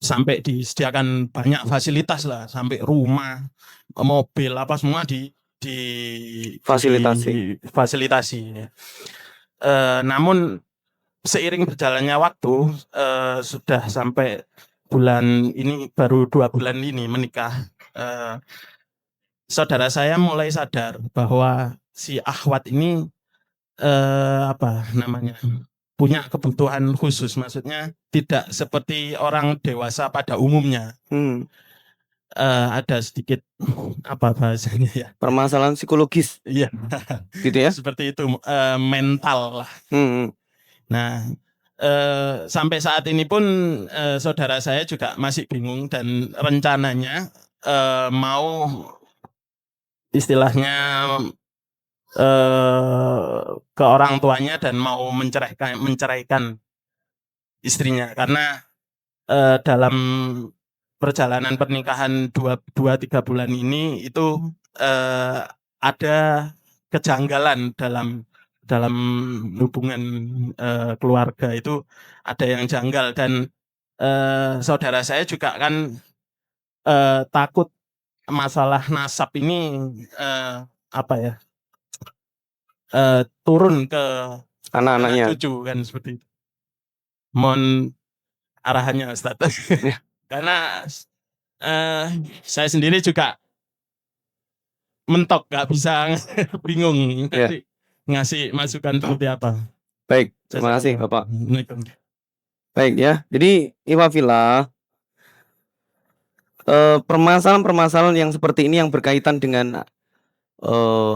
sampai disediakan banyak fasilitas lah, sampai rumah, mobil apa semua di fasilitasi. Namun seiring berjalannya waktu, sudah sampai bulan ini, baru 2 bulan ini menikah, saudara saya mulai sadar bahwa si akhwat ini apa namanya, punya kebutuhan khusus, maksudnya tidak seperti orang dewasa pada umumnya. Ada sedikit apa bahasanya ya, Permasalahan psikologis iya gitu ya. seperti itu, mental lah. Nah, sampai saat ini pun saudara saya juga masih bingung dan rencananya mau istilahnya ke orang tuanya dan mau menceraikan istrinya, karena dalam perjalanan pernikahan 2-3 bulan ini itu ada kejanggalan dalam hubungan keluarga, itu ada yang janggal, dan saudara saya juga kan takut masalah nasab ini apa ya, turun ke Anak-anaknya. anak cucu kan, seperti itu. Mohon arahannya Ustaz. Karena saya sendiri juga mentok, nggak bisa bingung ngasih masukan seperti apa. Baik, terima kasih Bapak. Assalamualaikum. Baik ya, jadi Iwafillah, permasalahan-permasalahan yang seperti ini yang berkaitan dengan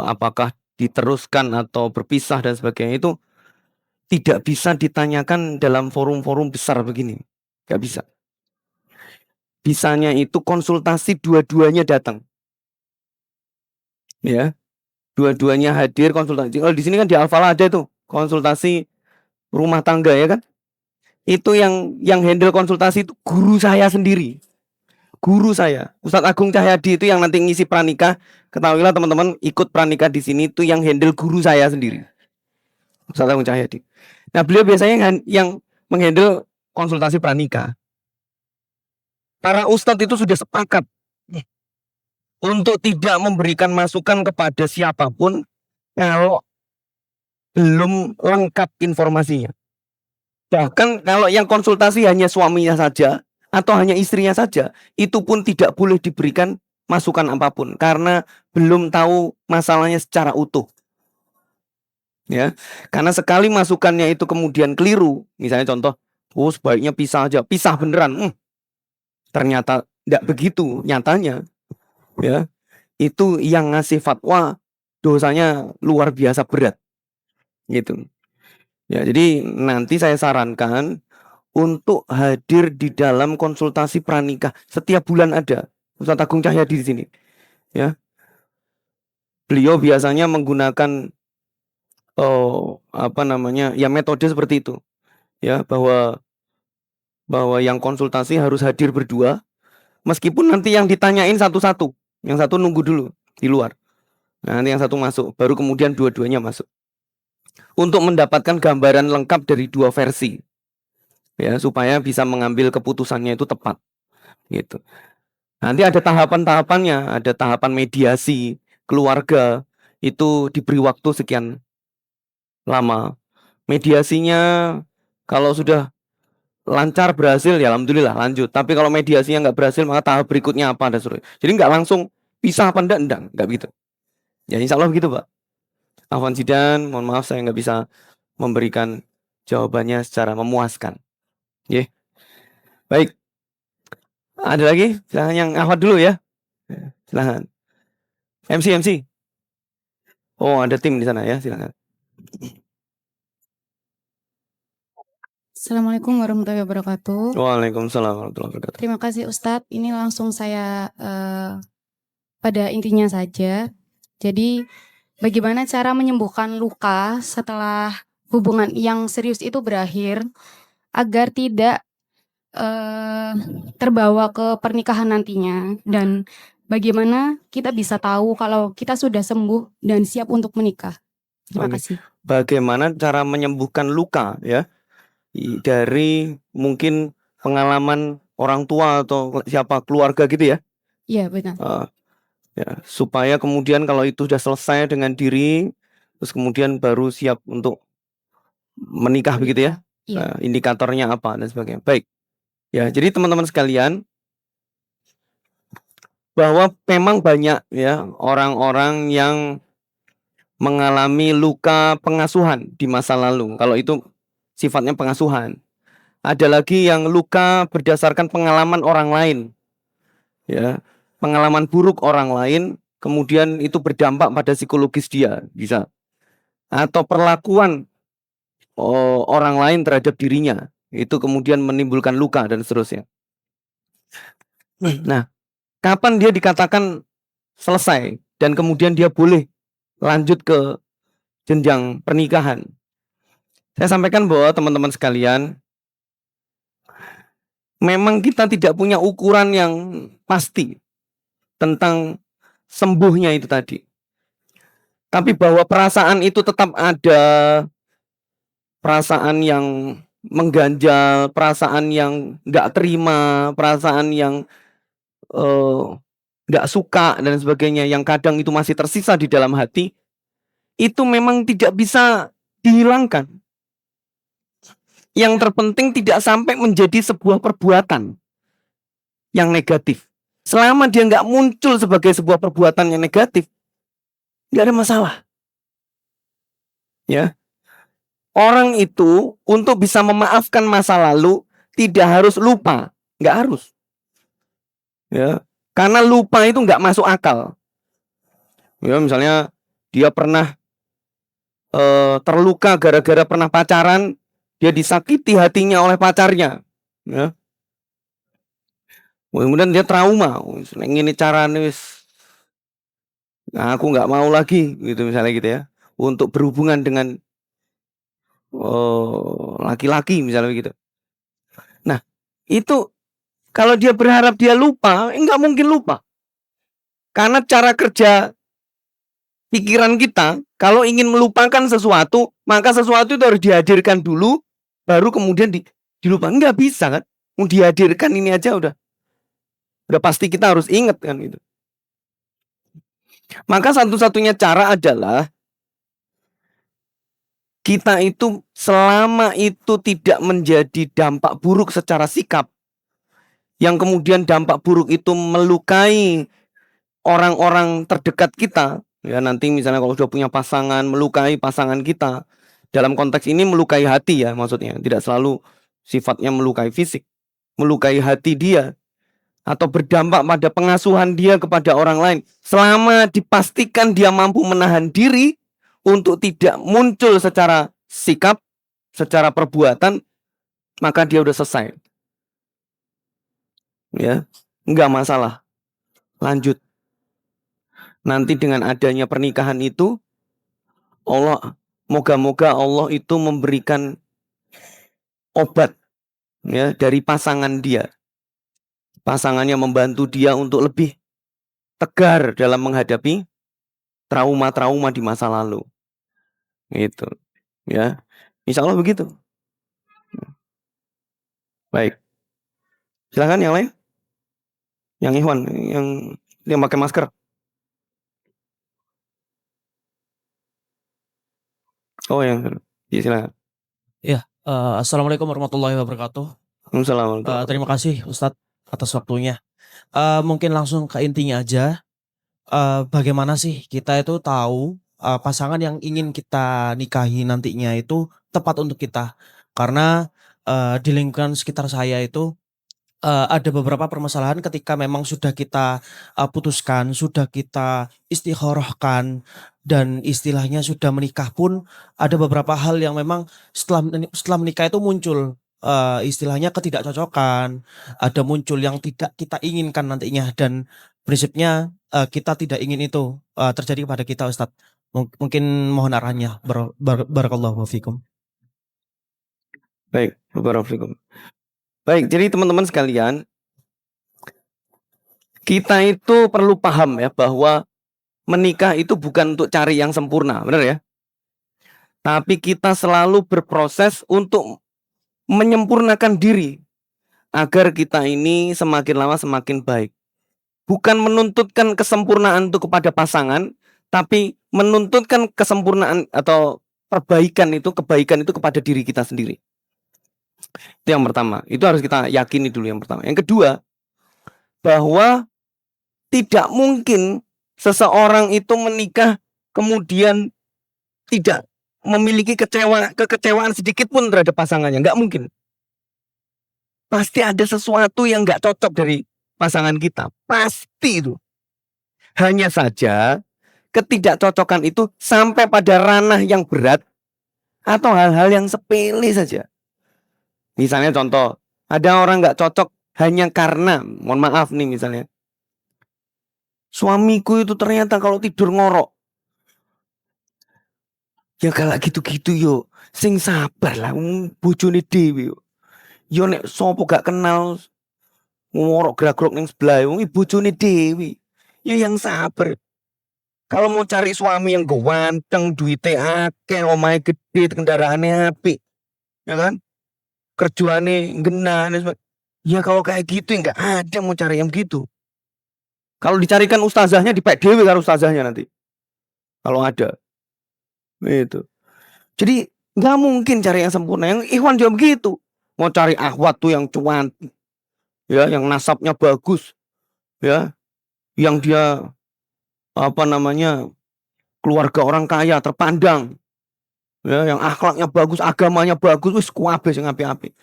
apakah diteruskan atau berpisah dan sebagainya, itu tidak bisa ditanyakan dalam forum-forum besar begini, nggak bisa. Bisanya itu konsultasi, dua-duanya datang, ya, dua-duanya hadir konsultasi. Kalau di sini kan di Al-Falah ada tuh konsultasi rumah tangga, ya kan? Itu yang handle konsultasi itu guru saya sendiri. Guru saya, Ustadz Agung Cahyadi, itu yang nanti ngisi pranikah. Ketahuilah teman-teman, ikut pranikah di sini itu yang handle guru saya sendiri, Ustadz Agung Cahyadi. Nah, beliau biasanya yang menghandle konsultasi pranikah. Para ustadz itu sudah sepakat untuk tidak memberikan masukan kepada siapapun kalau belum lengkap informasinya. Bahkan kalau yang konsultasi hanya suaminya saja atau hanya istrinya saja, itu pun tidak boleh diberikan masukan apapun karena belum tahu masalahnya secara utuh. Ya, karena sekali masukannya itu kemudian keliru, misalnya contoh, oh sebaiknya pisah aja, pisah beneran, ternyata tidak begitu nyatanya, ya, itu yang ngasih fatwa dosanya luar biasa berat, gitu. Ya, jadi nanti saya sarankan untuk hadir di dalam konsultasi pranikah. Setiap bulan ada Ustadz Agung Cahyadi di sini, ya. Beliau biasanya menggunakan apa namanya, ya, metode seperti itu, ya, bahwa yang konsultasi harus hadir berdua, meskipun nanti yang ditanyain satu-satu, yang satu nunggu dulu di luar, nah, nanti yang satu masuk, baru kemudian dua-duanya masuk, untuk mendapatkan gambaran lengkap dari dua versi, ya, supaya bisa mengambil keputusannya itu tepat, gitu. Nanti ada tahapan-tahapannya, ada tahapan mediasi keluarga, itu diberi waktu sekian lama. Mediasinya kalau sudah lancar, berhasil, ya alhamdulillah lanjut. Tapi kalau mediasinya nggak berhasil, maka tahap berikutnya apa, dan seterusnya. Jadi nggak langsung pisah apa enggak begitu. Ya insya Allah begitu Pak. Afwan Zidan, mohon maaf saya nggak bisa memberikan jawabannya secara memuaskan. Yeah. Baik. Ada lagi? Silahkan yang Ahmad dulu ya. Silahkan. MC. Oh, ada tim di sana ya, silahkan. Assalamualaikum warahmatullahi wabarakatuh. Waalaikumsalam warahmatullahi wabarakatuh. Terima kasih Ustadz. Ini langsung saya pada intinya saja. Jadi bagaimana cara menyembuhkan luka setelah hubungan yang serius itu berakhir agar tidak terbawa ke pernikahan nantinya, dan bagaimana kita bisa tahu kalau kita sudah sembuh dan siap untuk menikah. Terima Oke. kasih. Bagaimana cara menyembuhkan luka ya dari mungkin pengalaman orang tua atau siapa keluarga gitu ya? Iya, benar. Ya, supaya kemudian kalau itu sudah selesai dengan diri, terus kemudian baru siap untuk menikah begitu ya? Iya. Indikatornya apa dan sebagainya. Baik. Ya, jadi teman-teman sekalian, bahwa memang banyak ya orang-orang yang mengalami luka pengasuhan di masa lalu. Kalau itu sifatnya pengasuhan. Ada lagi yang luka berdasarkan pengalaman orang lain. Ya, pengalaman buruk orang lain, kemudian itu berdampak pada psikologis dia, bisa. Atau perlakuan orang lain terhadap dirinya, itu kemudian menimbulkan luka dan seterusnya. Nah, kapan dia dikatakan selesai dan kemudian dia boleh lanjut ke jenjang pernikahan? Saya sampaikan bahwa teman-teman sekalian, memang kita tidak punya ukuran yang pasti tentang sembuhnya itu tadi. Tapi bahwa perasaan itu tetap ada, perasaan yang mengganjal, perasaan yang nggak terima, perasaan yang nggak suka dan sebagainya, yang kadang itu masih tersisa di dalam hati, itu memang tidak bisa dihilangkan. Yang terpenting tidak sampai menjadi sebuah perbuatan yang negatif. Selama dia nggak muncul sebagai sebuah perbuatan yang negatif, nggak ada masalah. Ya, orang itu untuk bisa memaafkan masa lalu tidak harus lupa, nggak harus. Ya, karena lupa itu nggak masuk akal. Ya, misalnya dia pernah terluka gara-gara pernah pacaran, dia disakiti hatinya oleh pacarnya. Ya. Kemudian dia trauma, ini caranya wis, nah, aku nggak mau lagi, gitu misalnya gitu ya, untuk berhubungan dengan laki-laki misalnya gitu. Nah, itu kalau dia berharap dia lupa, nggak mungkin lupa. Karena cara kerja pikiran kita, kalau ingin melupakan sesuatu, maka sesuatu itu harus dihadirkan dulu, baru kemudian dilupa. Nggak bisa kan? Mau dihadirkan ini aja udah pasti kita harus ingat kan itu. Maka satu-satunya cara adalah kita itu selama itu tidak menjadi dampak buruk secara sikap, yang kemudian dampak buruk itu melukai orang-orang terdekat kita, ya nanti misalnya kalau sudah punya pasangan, melukai pasangan kita. Dalam konteks ini melukai hati ya maksudnya, tidak selalu sifatnya melukai fisik, melukai hati dia, atau berdampak pada pengasuhan dia kepada orang lain. Selama dipastikan dia mampu menahan diri untuk tidak muncul secara sikap, secara perbuatan, maka dia udah selesai. Ya, enggak masalah. Lanjut. Nanti dengan adanya pernikahan itu, moga-moga Allah itu memberikan obat ya dari pasangan dia. Pasangannya membantu dia untuk lebih tegar dalam menghadapi trauma-trauma di masa lalu. Gitu. Ya. Insya Allah begitu. Baik. Silakan yang lain. Yang Ikhwan, yang pakai masker. Oh, yang ya, silakan. Ya, Assalamualaikum warahmatullahi wabarakatuh. Waalaikumsalam. Terima kasih Ustadz atas waktunya. Mungkin langsung ke intinya aja. Bagaimana sih kita itu tahu pasangan yang ingin kita nikahi nantinya itu tepat untuk kita? Karena di lingkungan sekitar saya itu ada beberapa permasalahan ketika memang sudah kita putuskan, sudah kita istikharahkan, dan istilahnya sudah menikah pun ada beberapa hal yang memang setelah menikah itu muncul istilahnya ketidakcocokan, ada muncul yang tidak kita inginkan nantinya, dan prinsipnya kita tidak ingin itu terjadi kepada kita, Ustadz. Mungkin mohon arahannya. Barakallahu fikum. Baik, barakallahu. Baik, jadi teman-teman sekalian, kita itu perlu paham ya bahwa menikah itu bukan untuk cari yang sempurna, benar ya? Tapi kita selalu berproses untuk menyempurnakan diri agar kita ini semakin lama semakin baik. Bukan menuntutkan kesempurnaan itu kepada pasangan, tapi menuntutkan kesempurnaan atau kebaikan itu kepada diri kita sendiri. Itu yang pertama. Itu harus kita yakini dulu yang pertama. Yang kedua, bahwa tidak mungkin seseorang itu menikah kemudian tidak memiliki kekecewaan sedikit pun terhadap pasangannya. Nggak mungkin. Pasti ada sesuatu yang nggak cocok dari pasangan kita. Pasti itu. Hanya saja ketidakcocokan itu sampai pada ranah yang berat atau hal-hal yang sepele saja. Misalnya contoh, ada orang nggak cocok hanya karena, mohon maaf nih misalnya, suamiku itu ternyata kalau tidur ngorok. Ya kalau gitu-gitu yo, sing sabar lah, bojone dhewe yo. Yo nek sopo gak kenal ngorok gerak-gerok ning sebelah, wong bojone dhewe. Ya yang sabar. Kalau mau cari suami yang ganteng, duitnya akeh, omahe gede, kendaraannya apik, ya kan? Kerjaannya genah, ya kalau kayak gitu nggak ada mau cari yang gitu. Kalau dicarikan ustazahnya dipek dewe karo ustazahnya nanti. Kalau ada. Itu. Jadi nggak mungkin cari yang sempurna. Yang Ikhwan juga begitu. Mau cari akhwat tuh yang cuantik. Ya, yang nasabnya bagus. Ya. Yang dia keluarga orang kaya terpandang. Ya, yang akhlaknya bagus, agamanya bagus, wis kuwabe sing apik-apik.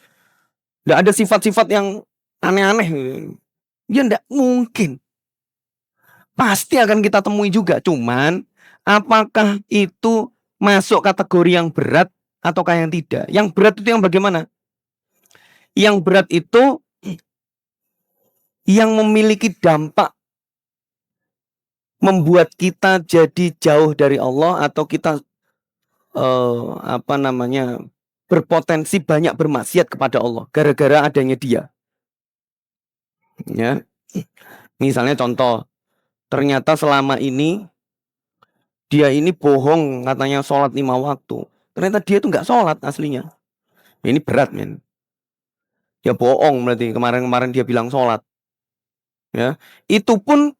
Nggak ada sifat-sifat yang aneh-aneh. Ya nggak mungkin. Pasti akan kita temui juga. Cuman apakah itu masuk kategori yang berat ataukah yang tidak? Yang berat itu yang bagaimana? Yang berat itu yang memiliki dampak membuat kita jadi jauh dari Allah atau kita berpotensi banyak bermaksiat kepada Allah gara-gara adanya dia. Ya. Misalnya contoh, ternyata selama ini dia ini bohong katanya sholat 5 waktu. Ternyata dia itu nggak sholat aslinya. Ini berat men. Dia bohong berarti kemarin-kemarin dia bilang sholat. Ya, itu pun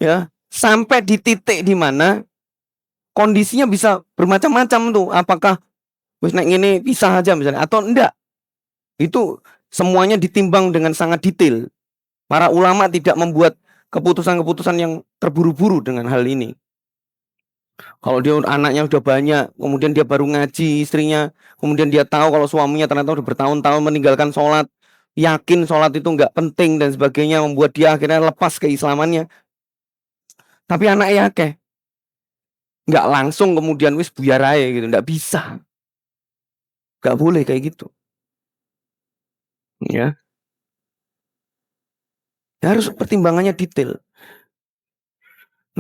ya sampai di titik di mana kondisinya bisa bermacam-macam tuh. Apakah wis nek ngene pisah aja misalnya atau enggak. Itu semuanya ditimbang dengan sangat detail. Para ulama tidak membuat keputusan-keputusan yang terburu-buru dengan hal ini. Kalau dia anaknya udah banyak, kemudian dia baru ngaji istrinya, kemudian dia tahu kalau suaminya ternyata udah bertahun-tahun meninggalkan sholat, yakin sholat itu nggak penting dan sebagainya, membuat dia akhirnya lepas keislamannya. Tapi anaknya nggak langsung kemudian wis buyar aja gitu, nggak bisa, nggak boleh kayak gitu, ya. Harus pertimbangannya detail.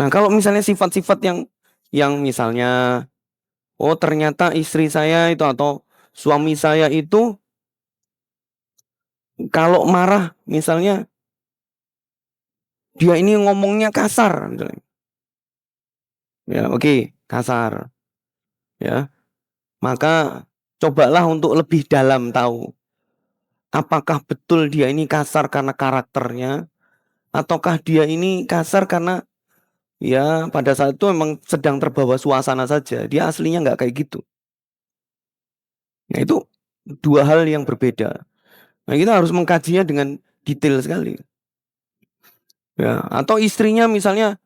Nah kalau misalnya sifat-sifat yang misalnya, oh ternyata istri saya itu atau suami saya itu kalau marah misalnya dia ini ngomongnya kasar misalnya. Ya oke, kasar. Ya. Maka cobalah untuk lebih dalam tahu apakah betul dia ini kasar karena karakternya ataukah dia ini kasar karena ya pada saat itu memang sedang terbawa suasana saja. Dia aslinya nggak kayak gitu. Nah itu dua hal yang berbeda. Nah kita harus mengkajinya dengan detail sekali. Ya, atau istrinya misalnya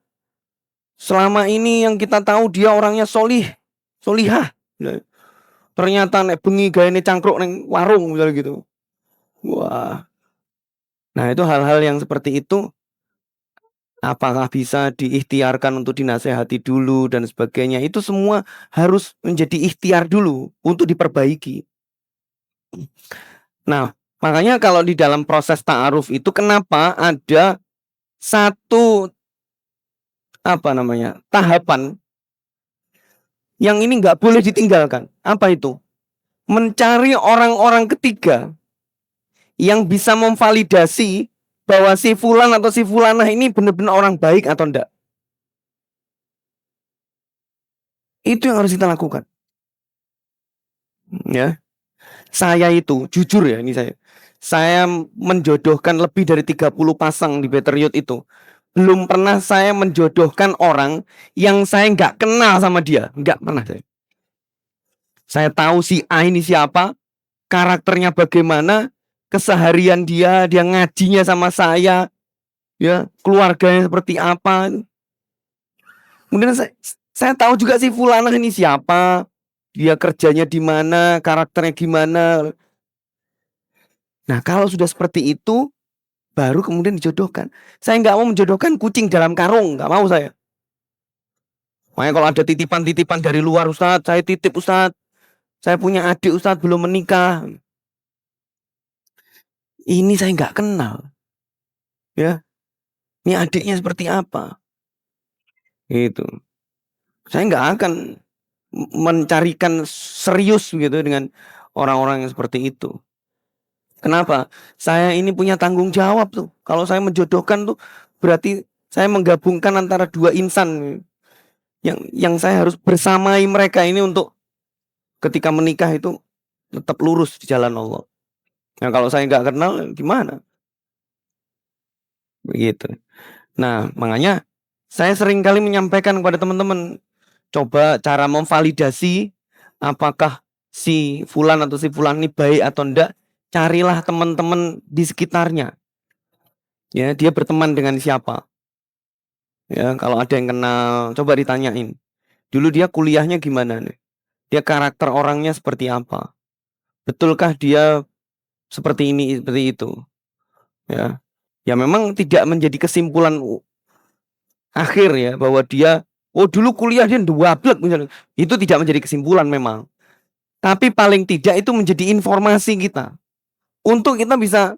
selama ini yang kita tahu dia orangnya solihah. Ya. Ternyata nek bengi gaene cangkruk neng warung misalnya gitu. Wah. Nah itu hal-hal yang seperti itu apakah bisa diikhtiarkan untuk dinasehati dulu dan sebagainya. Itu semua harus menjadi ikhtiar dulu untuk diperbaiki. Nah, makanya kalau di dalam proses ta'aruf itu kenapa ada satu tahapan yang ini nggak boleh ditinggalkan. Apa itu? Mencari orang-orang ketiga yang bisa memvalidasi bahwa si fulan atau si fulanah ini benar-benar orang baik atau enggak. Itu yang harus kita lakukan. Ya. Saya itu jujur ya, ini saya menjodohkan lebih dari 30 pasang di Better Youth itu. Belum pernah saya menjodohkan orang yang saya nggak kenal sama dia, nggak pernah saya. Saya tahu si A ini siapa, karakternya bagaimana, keseharian dia ngajinya sama saya, ya, keluarganya seperti apa. Kemudian saya tahu juga si fulanah ini siapa, dia kerjanya di mana, karakternya gimana. Nah, kalau sudah seperti itu, baru kemudian dijodohkan. Saya nggak mau menjodohkan kucing dalam karung, nggak mau saya. Makanya kalau ada titipan-titipan dari luar, Ustadz, saya titip Ustadz, saya punya adik Ustadz belum menikah. Ini saya nggak kenal, ya. Ini adiknya seperti apa? Itu. Saya nggak akan mencarikan serius gitu dengan orang-orang yang seperti itu. Kenapa? Saya ini punya tanggung jawab tuh. Kalau saya menjodohkan tuh berarti saya menggabungkan antara dua insan yang saya harus bersamai mereka ini untuk ketika menikah itu tetap lurus di jalan Allah. Nah, kalau saya nggak kenal gimana? Begitu. Nah, makanya saya sering kali menyampaikan kepada teman-teman, coba cara memvalidasi apakah si fulan atau si fulan ini baik atau enggak, carilah teman-teman di sekitarnya. Ya, dia berteman dengan siapa? Ya, kalau ada yang kenal, coba ditanyain. Dulu dia kuliahnya gimana nih? Dia karakter orangnya seperti apa? Betulkah dia seperti ini, seperti itu? Ya. Ya memang tidak menjadi kesimpulan akhir ya bahwa dia dulu kuliah dia duablek misalnya. Itu tidak menjadi kesimpulan memang. Tapi paling tidak itu menjadi informasi kita untuk kita bisa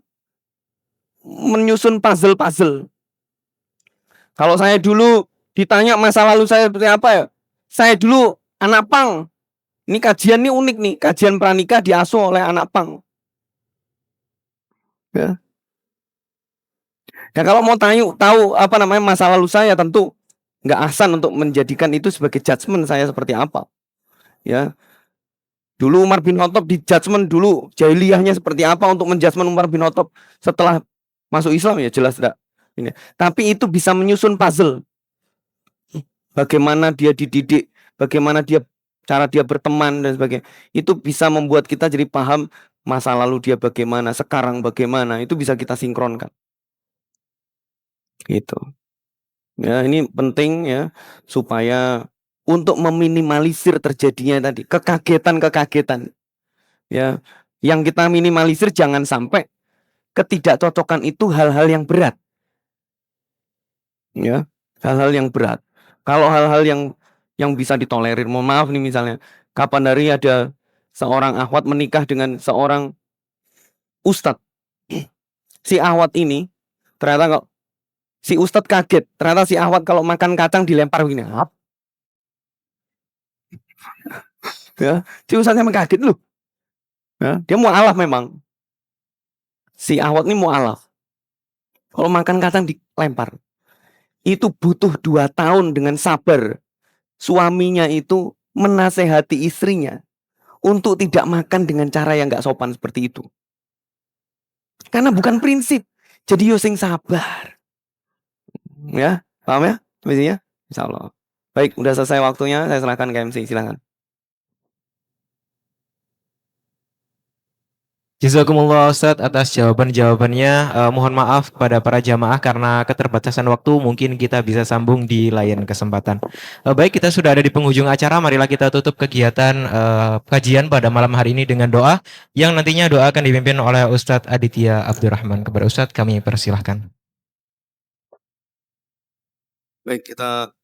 menyusun puzzle-puzzle. Kalau saya dulu ditanya masa lalu saya seperti apa ya? Saya dulu anak pang. Ini kajian ini unik nih, kajian pranikah diasuh oleh anak pang. Ya. Nah, kalau mau tahu apa namanya masa lalu saya, tentu nggak ahsan untuk menjadikan itu sebagai judgement saya seperti apa. Ya. Dulu Umar bin Khattab di judgement dulu jahiliyahnya seperti apa untuk menjudgement Umar bin Khattab setelah masuk Islam ya jelas tidak. Ini. Tapi itu bisa menyusun puzzle. Bagaimana dia dididik, bagaimana cara dia berteman dan sebagainya. Itu bisa membuat kita jadi paham masa lalu dia bagaimana, sekarang bagaimana. Itu bisa kita sinkronkan. Gitu. Ya, ini penting ya supaya untuk meminimalisir terjadinya tadi kekagetan-kekagetan. Ya, yang kita minimalisir jangan sampai ketidakcocokan itu hal-hal yang berat. Ya, hal-hal yang berat. Kalau hal-hal yang bisa ditolerir, mohon maaf nih misalnya, kapan hari ada seorang akhwat menikah dengan seorang ustadz. Si akhwat ini ternyata kok si ustadz kaget, ternyata si akhwat kalau makan kacang dilempar begini. Ya, si ustadznya kaget loh. Ya, dia mu'alaf memang. Si akhwat ini mu'alaf. Kalau makan kacang dilempar. Itu butuh 2 tahun dengan sabar. Suaminya itu menasehati istrinya untuk tidak makan dengan cara yang gak sopan seperti itu. Karena bukan prinsip. Jadi yo sing sabar. Ya, paham ya? Mestinya? Insyaallah. Baik, udah selesai waktunya, saya serahkan ke MC, silakan. Jazakumullah Ustadz atas jawaban-jawabannya. Mohon maaf kepada para jamaah karena keterbatasan waktu, mungkin kita bisa sambung di lain kesempatan. Baik, kita sudah ada di penghujung acara. Marilah kita tutup kegiatan kajian pada malam hari ini dengan doa yang nantinya doa akan dipimpin oleh Ustadz Aditya Abdurrahman. Kepada Ustadz kami persilahkan. Baik, kita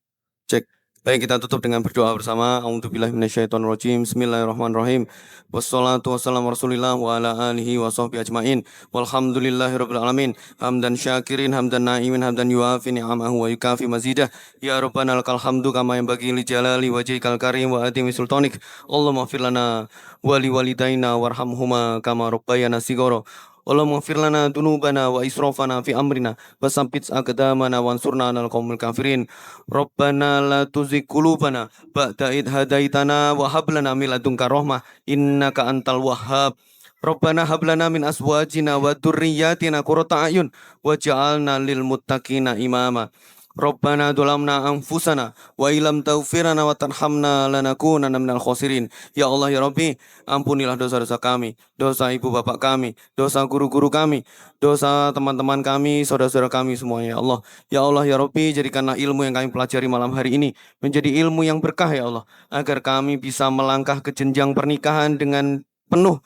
cek Baik, kita tutup dengan berdoa bersama. A'udzubillahi minasyaitonirrajim. Bismillahirrahmanirrahim. Wassalatu wassalamu rasulillah wa ala alihi wa sahbihi ajmain. Walhamdulillahirabbil alamin. Hamdan syakirin, hamdan na'imin, hamdan yuafi ni'amahu wa yukafi mazidah. Ya Rabbana lakal hamdu kama yanbaghi li jalali wajhikal karim wa atimi sultanik. Allahumma ighfir lana wa li walidaina warhamhuma kama rabbayana shighara. Allahumma ighfir lana dunubana wa israfana fi amrina wa sabbit aqdamana wansurna 'alal qaumil kafirin. Rabbana la tuzigh qulubana ba'da id hadaitana wa hab lana min ladunka rahmah innaka antal wahhab. Rabbana hab lana min azwajina wa dzurriyyatina qurrata a'yun waj'alna lil muttaqina imama. Rabbana dolamna anfusana wa ilam taufirana wa tarhamna lanakunanna minal khosirin. Ya Allah ya Rabbi, ampunilah dosa-dosa kami, dosa ibu bapak kami, dosa guru-guru kami, dosa teman-teman kami, saudara-saudara kami semuanya ya Allah. Ya Allah ya Rabbi, jadikanlah ilmu yang kami pelajari malam hari ini menjadi ilmu yang berkah ya Allah, agar kami bisa melangkah ke jenjang pernikahan dengan penuh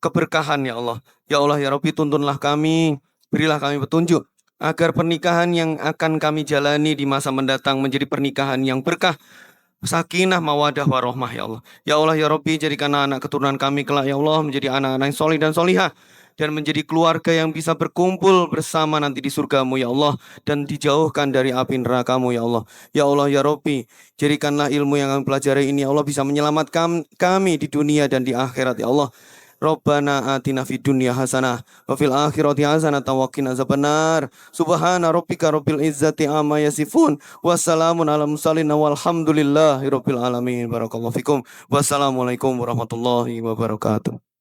keberkahan ya Allah. Ya Allah ya Rabbi, tuntunlah kami, berilah kami petunjuk agar pernikahan yang akan kami jalani di masa mendatang menjadi pernikahan yang berkah, sakinah, mawadah, warohmah ya Allah. Ya Allah ya Rabbi, jadikan anak keturunan kami kelak ya Allah menjadi anak-anak yang solih dan solihah, dan menjadi keluarga yang bisa berkumpul bersama nanti di surgamu ya Allah, dan dijauhkan dari api nerakamu ya Allah. Ya Allah ya Rabbi, jadikanlah ilmu yang kami pelajari ini ya Allah bisa menyelamatkan kami di dunia dan di akhirat ya Allah. Rabbana atina fid dunya hasanah wa fil akhirati hasanah wa qina azabannar. Subhana rabbika rabbil izzati amma yasifun. Wassalamun ala mursalin walhamdulillahi rabbil alamin. Barakallahu fikum. Wassalamualaikum warahmatullahi wabarakatuh.